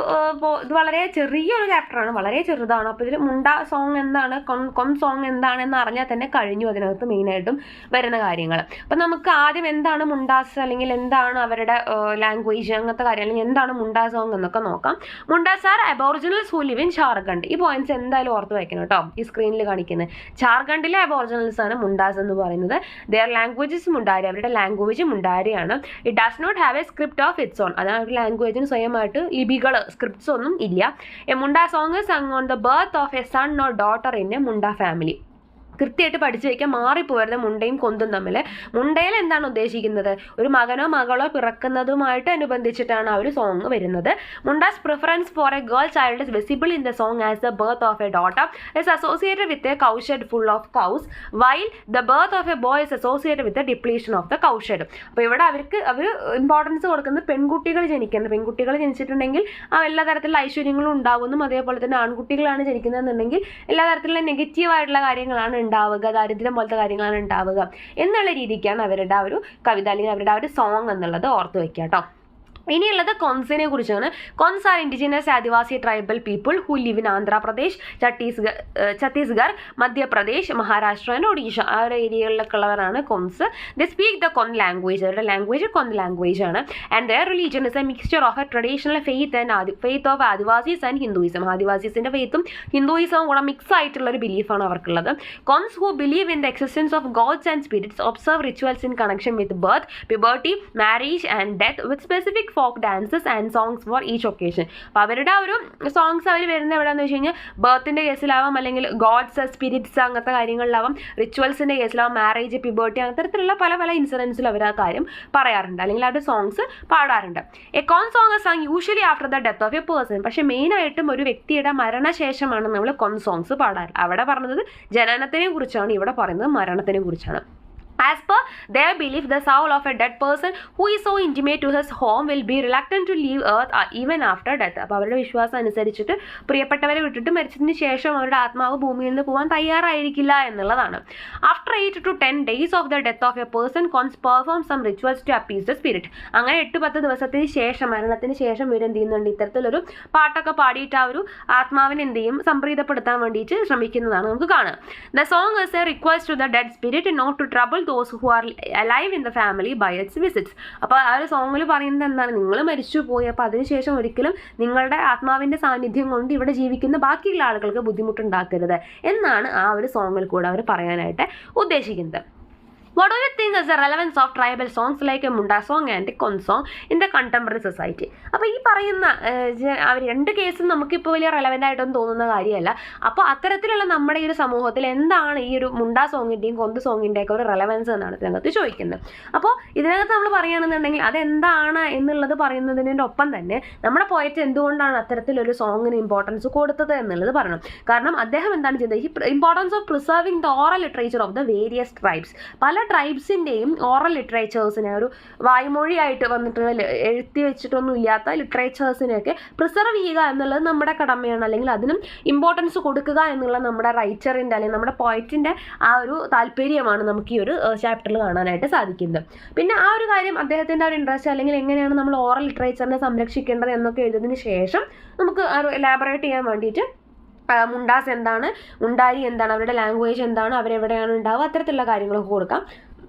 ഇത് വളരെ ചെറിയൊരു ചാപ്റ്ററാണ്, വളരെ ചെറുതാണ്. അപ്പോൾ ഇതിൽ മുണ്ട സോങ് എന്താണ്, കൊം സോങ് എന്താണെന്ന് അറിഞ്ഞാൽ തന്നെ കഴിഞ്ഞു അതിനകത്ത് മെയിനായിട്ടും വരുന്ന കാര്യങ്ങൾ. അപ്പം നമുക്ക് ആദ്യം എന്താണ് മുണ്ടാസ് അല്ലെങ്കിൽ എന്താണ് അവരുടെ ലാംഗ്വേജ് അങ്ങനത്തെ കാര്യം, അല്ലെങ്കിൽ എന്താണ് മുണ്ടാ സോങ് എന്നൊക്കെ നോക്കാം. Mundas are aboriginals who live in Jharkhand. ഈ പോയിന്റ്സ് എന്തായാലും ഓർത്ത് വയ്ക്കണം കേട്ടോ. ഈ സ്ക്രീനിൽ കാണിക്കുന്നത് ജാർഖണ്ഡിലെ അബോറിജിനൽസ് ആണ് മുണ്ടാസ് എന്ന് പറയുന്നത്. ദെയർ ലാംഗ്വേജസ് മുണ്ടാരി, അവരുടെ ലാംഗ്വേജ് മുണ്ടാരിയാണ്. It does not have a script of its own. അതാണ് ഒരു ലാംഗ്വേജിന് സ്വയമായിട്ട് ലിപികൾ, സ്ക്രിപ്റ്റ്സ് ഒന്നും ഇല്ല. A Munda song sung on the birth of a son or daughter in a Munda family. കൃത്യമായിട്ട് പഠിച്ചു വയ്ക്കാൻ മാറിപ്പോരുത് മുണ്ടയും കൊന്തും തമ്മിൽ. മുണ്ടയിൽ എന്താണ് ഉദ്ദേശിക്കുന്നത്, ഒരു മകനോ മകളോ പിറക്കുന്നതുമായിട്ട് അനുബന്ധിച്ചിട്ടാണ് ആ ഒരു സോങ് വരുന്നത്. Mundas preference for a girl child is visible in the song as the birth of a daughter is associated with a cowshed full of cows while the birth of a boy is associated with the depletion of the cowshed. അപ്പോൾ ഇവിടെ അവർ importance കൊടുക്കുന്നത് പെൺകുട്ടികൾ ജനിച്ചിട്ടുണ്ടെങ്കിൽ എല്ലാ തരത്തിലുള്ള ഐശ്വര്യങ്ങളും ഉണ്ടാകുമെന്നും, അതേപോലെ തന്നെ ആൺകുട്ടികളാണ് ജനിക്കുന്നതെന്നുണ്ടെങ്കിൽ എല്ലാ തരത്തിലുള്ള നെഗറ്റീവായിട്ടുള്ള കാര്യങ്ങളാണ് ഉണ്ടാവുക, ദാരിദ്ര്യം പോലത്തെ കാര്യങ്ങളാണ് ഉണ്ടാവുക എന്നുള്ള രീതിക്കാണ് അവരുടെ ആ ഒരു കവിത അല്ലെങ്കിൽ അവരുടെ ആ ഒരു സോങ് എന്നുള്ളത് ഓർത്ത് വയ്ക്കുക കേട്ടോ. ഇനിയുള്ളത് കൊൻസിനെ കുറിച്ചാണ്. Konds are indigenous Adivasi tribal people who live in Andhra Pradesh, Chhattisgarh, Madhya Pradesh, Maharashtra and Odisha. ആ ഒരു ഏരിയകളിലൊക്കെ ഉള്ളവരാണ് Konds. They speak the Kond language. അവരുടെ ലാംഗ്വേജ് കൊൻ ലാംഗ്വേജ് ആണ്. And their religion is a mixture of a traditional faith of Adivasis and Hinduism. ആദിവാസീസിന്റെ ഫെയ്ത്തും ഹിന്ദുയിസവും കൂടെ മിക്സ് ആയിട്ടുള്ള ഒരു ബിലീഫാണ് അവർക്കുള്ളത്. Konds who believe in the existence of gods and spirits observe rituals in connection with birth, puberty, marriage and death with specific folk dances and songs for each occasion. അപ്പോൾ അവരുടെ ആ ഒരു സോങ്സ് അവർ വരുന്നത് എവിടെയാണെന്ന് വെച്ച് കഴിഞ്ഞാൽ ബർത്തിൻ്റെ കേസിലാവാം, അല്ലെങ്കിൽ ഗോഡ്സ്, സ്പിരിറ്റ്സ് അങ്ങനത്തെ കാര്യങ്ങളിലാവാം, റിച്വൽസിൻ്റെ കേസിലാവാം, മാരേജ്, പ്യൂബർട്ടി അങ്ങനത്തെ തരത്തിലുള്ള പല പല ഇൻസിഡൻസിൽ അവർ ആ കാര്യം പറയാറുണ്ട്, അല്ലെങ്കിൽ അവരുടെ സോങ്സ് പാടാറുണ്ട്. A corn song song usually after the death of a person. പക്ഷേ മെയിനായിട്ടും ഒരു വ്യക്തിയുടെ മരണശേഷമാണ് നമ്മൾ കോൺ സോങ്സ് പാടാറ്. അവിടെ പറഞ്ഞത് ജനനത്തിനെ കുറിച്ചാണ്, ഇവിടെ പറയുന്നത് മരണത്തിനെ കുറിച്ചാണ്. As per their belief, the soul of a dead person who is so intimate to his home will be reluctant to leave earth even after death. അപ്പോൾ അവരുടെ വിശ്വാസം അനുസരിച്ചിട്ട് പ്രിയപ്പെട്ടവരെ വിട്ടിട്ട് മരിച്ചതിന് ശേഷം അവരുടെ ആത്മാവ് ഭൂമിയിൽ നിന്ന് പോകാൻ തയ്യാറായിരിക്കില്ല എന്നുള്ളതാണ്. After 8 to 10 days of the death of a person, cons perform some rituals to appease the spirit. അങ്ങനെ 8-10 ദിവസത്തിന് ശേഷം, മരണത്തിന് ശേഷം ഇവർ എന്ത് ചെയ്യുന്നുണ്ട്, ഇത്തരത്തിലൊരു പാട്ടൊക്കെ പാടിയിട്ട് ആ ഒരു ആത്മാവിനെ എന്ത് ചെയ്യും, സംപ്രീതപ്പെടുത്താൻ വേണ്ടിയിട്ട് ശ്രമിക്കുന്നതാണ് നമുക്ക് കാണാം. The song is a request to the dead spirit not to trouble those who are alive in the family by its visits. അപ്പോൾ ആ ഒരു സോങ്ങിൽ പറയുന്നത് എന്താണ്, നിങ്ങൾ മരിച്ചു പോയി, അപ്പോൾ അതിനുശേഷം ഒരിക്കലും നിങ്ങളുടെ ആത്മാവിൻ്റെ സാന്നിധ്യം കൊണ്ട് ഇവിടെ ജീവിക്കുന്ന ബാക്കിയുള്ള ആളുകൾക്ക് ബുദ്ധിമുട്ടുണ്ടാക്കരുത് എന്നാണ് ആ ഒരു സോങ്ങിൽ കൂടെ അവർ പറയാനായിട്ട് ഉദ്ദേശിക്കുന്നത്. What do you think is the relevance of tribal songs like a Munda song and a Kon song in the contemporary society? അപ്പോൾ ഈ പറയുന്ന അവർ രണ്ട് കേസും നമുക്കിപ്പോൾ വലിയ റെലവൻ്റ് ആയിട്ടൊന്നും തോന്നുന്ന കാര്യമല്ല. അപ്പോൾ അത്തരത്തിലുള്ള നമ്മുടെ ഈ ഒരു സമൂഹത്തിൽ എന്താണ് ഈ ഒരു മുണ്ട സോങ്ങിൻ്റെയും കൊന്ത് സോങ്ങിൻ്റെയൊക്കെ ഒരു റെലവൻസ് എന്നാണ് ഇതിനകത്ത് ചോദിക്കുന്നത്. അപ്പോൾ ഇതിനകത്ത് നമ്മൾ പറയുകയാണെന്നുണ്ടെങ്കിൽ അതെന്താണ് എന്നുള്ളത് പറയുന്നതിൻ്റെ ഒപ്പം തന്നെ നമ്മുടെ പോയറ്റ് എന്തുകൊണ്ടാണ് അത്തരത്തിലൊരു സോങ്ങിന് ഇമ്പോർട്ടൻസ് കൊടുത്തത് എന്നുള്ളത് പറയണം. കാരണം അദ്ദേഹം എന്താണ് ചെയ്തത്, ഈ importance of preserving the oral literature of the various tribes. പല ട്രൈബ്സിൻ്റെയും ഓറൽ ലിറ്ററേച്ചേഴ്സിനെ, ഒരു വായ്മൊഴിയായിട്ട് വന്നിട്ടുള്ള എഴുത്തി വെച്ചിട്ടൊന്നും ഇല്ലാത്ത ലിറ്ററേച്ചേഴ്സിനെയൊക്കെ പ്രിസർവ് ചെയ്യുക എന്നുള്ളത് നമ്മുടെ കടമയാണ്, അല്ലെങ്കിൽ അതിനും ഇമ്പോർട്ടൻസ് കൊടുക്കുക എന്നുള്ള നമ്മുടെ റൈറ്ററിൻ്റെ അല്ലെങ്കിൽ നമ്മുടെ പോയറ്റിൻ്റെ ആ ഒരു താല്പര്യമാണ് നമുക്ക് ഈ ഒരു ചാപ്റ്ററിൽ കാണാനായിട്ട് സാധിക്കുന്നത്. പിന്നെ ആ ഒരു കാര്യം അദ്ദേഹത്തിൻ്റെ ഒരു ഇൻട്രസ്റ്റ്, അല്ലെങ്കിൽ എങ്ങനെയാണ് നമ്മൾ ഓറൽ ലിറ്ററേച്ചറിനെ സംരക്ഷിക്കേണ്ടത് എന്നൊക്കെ എഴുതിയതിന് ശേഷം നമുക്ക് എലാബറേറ്റ് ചെയ്യാൻ വേണ്ടിയിട്ട് മുണ്ടാസ് എന്താണ്, മുണ്ടാരി എന്താണ്, അവരുടെ ലാംഗ്വേജ് എന്താണ്, അവരെവിടെയാണ് ഉണ്ടാവുക, അത്തരത്തിലുള്ള കാര്യങ്ങളൊക്കെ കൊടുക്കാം.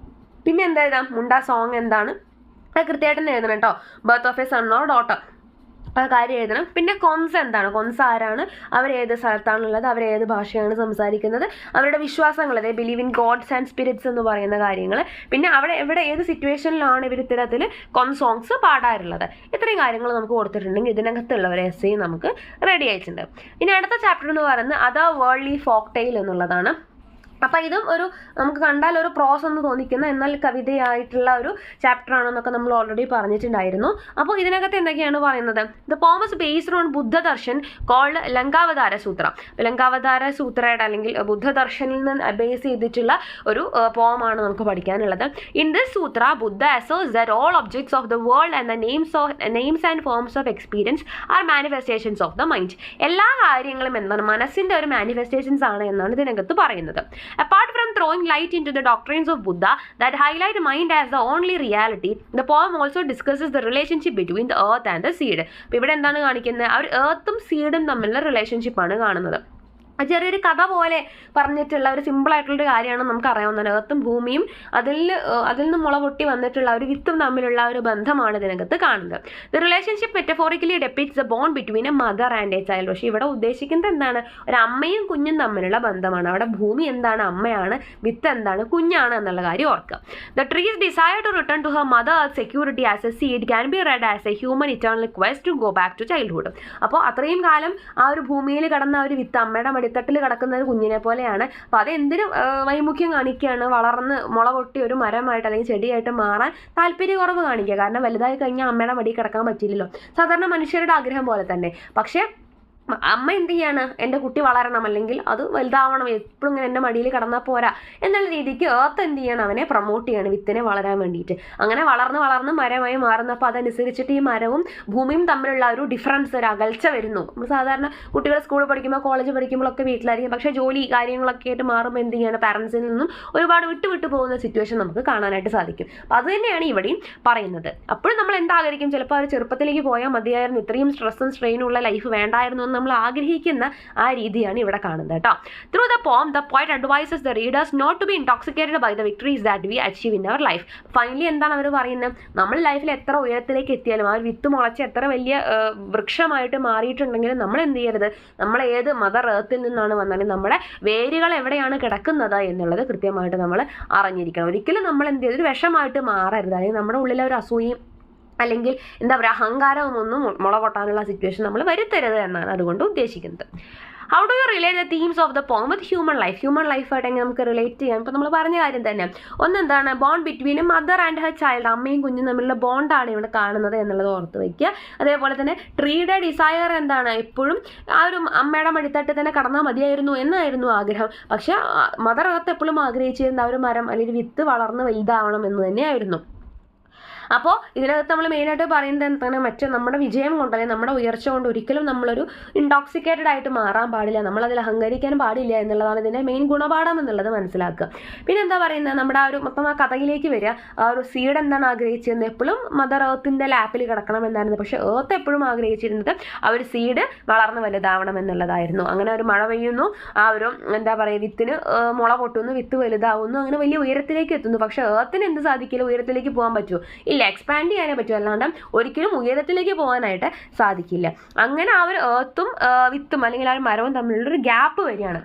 പിന്നെ എന്താ എഴുതാം, മുണ്ടാ സോങ് എന്താണ്, അത് കൃത്യമായിട്ട് തന്നെ എഴുതണം കേട്ടോ. Birth of a son or daughter ആ കാര്യം എഴുതണം. പിന്നെ കൊൻസ് എന്താണ്, കൊൻസ് ആരാണ്, അവരേത് സ്ഥലത്താണുള്ളത്, അവരേത് ഭാഷയാണ് സംസാരിക്കുന്നത്, അവരുടെ വിശ്വാസങ്ങൾ, അതായത് believe in gods and spirits എന്ന് പറയുന്ന കാര്യങ്ങൾ, പിന്നെ അവിടെ എവിടെ ഏത് സിറ്റുവേഷനിലാണ് ഇവർ ഇത്തരത്തിൽ കൊൻ സോങ്സ് പാടാറുള്ളത്, ഇത്രയും കാര്യങ്ങൾ നമുക്ക് കൊടുത്തിട്ടുണ്ടെങ്കിൽ ഇതിനകത്തുള്ള ഒരു എസ്സേ നമുക്ക് റെഡി ആയിട്ടുണ്ട്. ഇനി അടുത്ത ചാപ്റ്റർ എന്ന് പറയുന്നത് അതർ വേൾഡ്ലി ഫോക്ക് ടെയിൽ എന്നുള്ളതാണ്. അപ്പോൾ ഇതും ഒരു നമുക്ക് കണ്ടാൽ ഒരു പ്രോസ് എന്ന് തോന്നിക്കുന്ന എന്നാൽ കവിതയായിട്ടുള്ള ഒരു ചാപ്റ്റർ ആണെന്നൊക്കെ നമ്മൾ ഓൾറെഡി പറഞ്ഞിട്ടുണ്ടായിരുന്നു. അപ്പോൾ ഇതിനകത്ത് എന്തൊക്കെയാണ് പറയുന്നത്, the poem is based on Buddha Darshan called Lankavatara Sutra. Lankavatara സൂത്രയുടെ അല്ലെങ്കിൽ ബുദ്ധ ദർശനിൽ നിന്ന് ബേസ് ചെയ്തിട്ടുള്ള ഒരു പോമാണ് നമുക്ക് പഠിക്കാനുള്ളത്. In this sutra Buddha asserts that all objects of the world and the names and forms of experience are manifestations of the mind. എല്ലാ കാര്യങ്ങളും എന്താണ്, മനസ്സിൻ്റെ ഒരു മാനിഫെസ്റ്റേഷൻസ് ആണ് എന്നാണ് ഇതിനകത്ത് പറയുന്നത്. Apart from throwing light into the doctrines of Buddha that highlight mind as the only reality, the poem also discusses the relationship between the earth and the seed. അപ്പോൾ ഇവിടെ എന്താണ് കാണിക്കുന്നത്, അവർ എർത്തും സീഡും തമ്മിലുള്ള റിലേഷൻഷിപ്പാണ് കാണുന്നത്. ചെറിയൊരു കഥ പോലെ പറഞ്ഞിട്ടുള്ള ഒരു സിമ്പിളായിട്ടുള്ളൊരു കാര്യമാണ് നമുക്ക് അറിയാവുന്നത്. എർത്തും ഭൂമിയും അതിൽ നിന്ന് മുള പൊട്ടി വന്നിട്ടുള്ള ഒരു വിത്തും തമ്മിലുള്ള ഒരു ബന്ധമാണ് ഇതിനകത്ത് കാണുന്നത്. The relationship metaphorically depicts the bond between a mother and a child. പക്ഷേ ഇവിടെ ഉദ്ദേശിക്കുന്നത് എന്താണ്, ഒരു അമ്മയും കുഞ്ഞും തമ്മിലുള്ള ബന്ധമാണ്. അവിടെ ഭൂമി എന്താണ്, അമ്മയാണ്, വിത്ത് എന്താണ്, കുഞ്ഞാണ് എന്നുള്ള കാര്യം ഓർക്കുക. The tree's desire to return to her mother security as a seed can be read as a human eternal quest to go back to childhood. അപ്പോൾ അത്രയും കാലം ആ ഒരു ഭൂമിയിൽ കിടന്ന ഒരു വിത്ത് അമ്മയുടെ മടിത്തട്ടിൽ കിടക്കുന്ന ഒരു കുഞ്ഞിനെ പോലെയാണ്. അപ്പോൾ അതെന്തിനും വൈമുഖ്യം കാണിക്കുകയാണ്, വളർന്ന് മുള പൊട്ടി ഒരു മരമായിട്ട് അല്ലെങ്കിൽ ചെടിയായിട്ട് മാറാൻ താല്പര്യക്കുറവ് കാണിക്കുക. കാരണം വലുതായി കഴിഞ്ഞാൽ അമ്മയുടെ മടിയിൽ കിടക്കാൻ പറ്റില്ലല്ലോ, സാധാരണ മനുഷ്യരുടെ ആഗ്രഹം പോലെ തന്നെ. പക്ഷേ അമ്മ എന്ത് ചെയ്യാണ്, എൻ്റെ കുട്ടി വളരണം അല്ലെങ്കിൽ അത് വലുതാവണം, എപ്പോഴും ഇങ്ങനെ എൻ്റെ മടിയിൽ കിടന്നാൽ പോരാ എന്നുള്ള രീതിക്ക് ഏർത്ത് എന്ത് ചെയ്യണം, അവനെ പ്രൊമോട്ട് ചെയ്യണം വിത്തിനെ വളരാൻ വേണ്ടിയിട്ട്. അങ്ങനെ വളർന്ന് മരമായി മാറുന്നപ്പോൾ അതനുസരിച്ചിട്ട് ഈ മരവും ഭൂമിയും തമ്മിലുള്ള ഒരു ഡിഫറൻസ്, ഒരു അകൽച്ച വരുന്നു. സാധാരണ കുട്ടികൾ സ്കൂളിൽ പഠിക്കുമ്പോൾ കോളേജ് പഠിക്കുമ്പോഴൊക്കെ വീട്ടിലായിരിക്കും, പക്ഷേ ജോലി കാര്യങ്ങളൊക്കെ ആയിട്ട് മാറുമ്പോൾ എന്ത് ചെയ്യണം, പാരൻസിൽ നിന്നും ഒരുപാട് വിട്ടു പോകുന്ന സിറ്റുവേഷൻ നമുക്ക് കാണാനായിട്ട് സാധിക്കും. അപ്പോൾ അത് തന്നെയാണ് ഇവിടെയും പറയുന്നത്. അപ്പോഴും നമ്മൾ എന്താഗ്രഹിക്കും, ചിലപ്പോൾ അവർ ചെറുപ്പത്തിലേക്ക് പോയാൽ മതിയായിരുന്നു, ഇത്രയും സ്ട്രെസ്സും സ്ട്രെയിനും ഉള്ള ലൈഫ് വേണ്ടായിരുന്നു നമ്മൾ ആഗ്രഹിക്കുന്ന ആ രീതിയാണ് ഇവിടെ കാണുന്നത് കേട്ടോ. Through the poem the poet advises the readers not to be intoxicated by the victories that we achieve in our life. Finally എന്താണ് അവർ പറയുന്നത്, നമ്മൾ ലൈഫിൽ എത്ര ഉയരത്തിലേക്ക് എത്തിയാലും ആ ഒരു വിത്ത് മുളച്ച് എത്ര വലിയ വൃക്ഷമായിട്ട് മാറിയിട്ടുണ്ടെങ്കിലും നമ്മൾ എന്ത് ചെയ്യരുത്, നമ്മൾ ഏത് മദർ എർത്തിൽ നിന്നാണ് വന്നാലും നമ്മുടെ വേരുകൾ എവിടെയാണ് കിടക്കുന്നത് എന്നുള്ളത് കൃത്യമായിട്ട് നമ്മൾ അറിഞ്ഞിരിക്കണം. ഒരിക്കലും നമ്മൾ എന്ത് ചെയ്ത് ഒരു വിഷമായിട്ട് മാറരുത്, അല്ലെങ്കിൽ നമ്മുടെ ഉള്ളിലെ ഒരു അസൂയയും അല്ലെങ്കിൽ എന്താ പറയുക അഹങ്കാരവും ഒന്നും മുള പൊട്ടാനുള്ള സിറ്റുവേഷൻ നമ്മൾ വരുത്തരുത് എന്നാണ് അതുകൊണ്ട് ഉദ്ദേശിക്കുന്നത്. How do you relate the themes of the poem with human ലൈഫായിട്ട് എങ്ങനെ നമുക്ക് റിലേറ്റ് ചെയ്യാം? ഇപ്പോൾ നമ്മൾ പറഞ്ഞ കാര്യം തന്നെ, ഒന്നെന്താണ് bond between a mother and her child, അമ്മയും കുഞ്ഞും തമ്മിലുള്ള ബോണ്ടാണ് ഇവിടെ കാണുന്നത് എന്നുള്ളത് ഓർത്ത് വയ്ക്കുക. അതേപോലെ തന്നെ ട്രീയുടെ ഡിസയർ എന്താണ്, എപ്പോഴും ആ ഒരു അമ്മയുടെ മടിത്തട്ട് തന്നെ കടന്നാൽ മതിയായിരുന്നു എന്നായിരുന്നു ആഗ്രഹം. പക്ഷെ മദർ അകത്ത് എപ്പോഴും ആഗ്രഹിച്ചിരുന്ന ആ ഒരു മരം അല്ലെങ്കിൽ വിത്ത് വളർന്ന് വലുതാവണം എന്ന് തന്നെയായിരുന്നു. അപ്പോൾ ഇതിനകത്ത് നമ്മൾ മെയിനായിട്ട് പറയുന്നത് എന്താണ്, മറ്റേ നമ്മുടെ വിജയം കൊണ്ട് അല്ലെങ്കിൽ നമ്മുടെ ഉയർച്ച കൊണ്ട് ഒരിക്കലും നമ്മളൊരു ഇൻടോക്സിക്കേറ്റഡ് ആയിട്ട് മാറാൻ പാടില്ല, നമ്മളതിൽ അഹങ്കരിക്കാൻ പാടില്ല എന്നുള്ളതാണ് ഇതിൻ്റെ മെയിൻ ഗുണപാഠം എന്നുള്ളത് മനസ്സിലാക്കുക. പിന്നെ എന്താ പറയുന്നത്, നമ്മുടെ ആ ഒരു മൊത്തം ആ കഥയിലേക്ക് വരിക, ആ ഒരു സീഡ് എന്താണ് ആഗ്രഹിച്ചിരുന്നത്, എപ്പോഴും മദർ ഏർത്തിൻ്റെ ലാപ്പിൽ കിടക്കണം എന്നായിരുന്നു. പക്ഷേ ഏർത്ത് എപ്പോഴും ആഗ്രഹിച്ചിരുന്നത് ആ ഒരു സീഡ് വളർന്ന് വലുതാവണം എന്നുള്ളതായിരുന്നു. അങ്ങനെ ഒരു മഴ പെയ്യുന്നു, ആ ഒരു എന്താ പറയുക വിത്തിന് മുള പൊട്ടുന്നു, വിത്ത് വലുതാവുന്നു, അങ്ങനെ വലിയ ഉയരത്തിലേക്ക് എത്തുന്നു. പക്ഷേ ഏർത്തിന് എന്ത് സാധിക്കില്ല, ഉയരത്തിലേക്ക് പോകാൻ പറ്റുമോ? ഇല്ല, എക്സ്പാൻഡ് ചെയ്യാനേ പറ്റും, അല്ലാണ്ട് ഒരിക്കലും ഉയരത്തിലേക്ക് പോകാനായിട്ട് സാധിക്കില്ല. അങ്ങനെ ആ ഒരു ഏർത്തും വിത്തും അല്ലെങ്കിൽ ആ ഒരു മരവും തമ്മിലുള്ളൊരു ഗ്യാപ്പ് വരികയാണ്.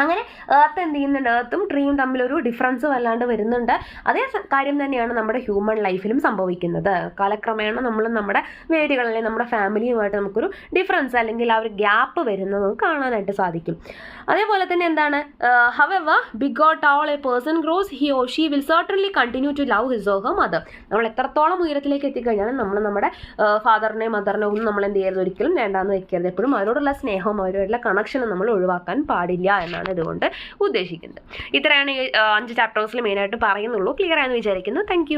അങ്ങനെ ഏർത്ത് എന്ത് ചെയ്യുന്നുണ്ട്, ഏർത്തും ട്രീയും തമ്മിലൊരു ഡിഫറൻസ് വല്ലാണ്ട് വരുന്നുണ്ട്. അതേ കാര്യം തന്നെയാണ് നമ്മുടെ ഹ്യൂമൻ ലൈഫിലും സംഭവിക്കുന്നത്. കാലക്രമേണ നമ്മളും നമ്മുടെ വേരുകൾ അല്ലെങ്കിൽ നമ്മുടെ ഫാമിലിയുമായിട്ട് നമുക്കൊരു ഡിഫറൻസ് അല്ലെങ്കിൽ ആ ഒരു ഗ്യാപ്പ് വരുന്നത് നമുക്ക് കാണാനായിട്ട് സാധിക്കും. അതേപോലെ തന്നെ എന്താണ്, however big or tall a person grows, he or she will certainly continue to love his or her mother. നമ്മൾ എത്രത്തോളം ഉയരത്തിലേക്ക് എത്തിക്കഴിഞ്ഞാലും നമ്മൾ നമ്മുടെ ഫാദറിനെ മദറിനെ ഒന്നും നമ്മൾ എന്ത് ചെയ്യരുത്, ഒരിക്കലും വേണ്ടാന്ന് വെക്കരുത്. എപ്പോഴും അവരോടുള്ള സ്നേഹവും അവരോടുള്ള കണക്ഷനും നമ്മൾ ഒഴിവാക്കാൻ പാടില്ല എന്നാണ് ഇതുകൊണ്ട് ഉദ്ദേശിക്കുന്നത്. ഇത്രയാണ് ഈ 5 ചാപ്റ്റേഴ്സിൽ മെയിനായിട്ട് പറയുന്നുള്ളൂ. ക്ലിയർ ആയെന്ന് വിചാരിക്കുന്നു. താങ്ക്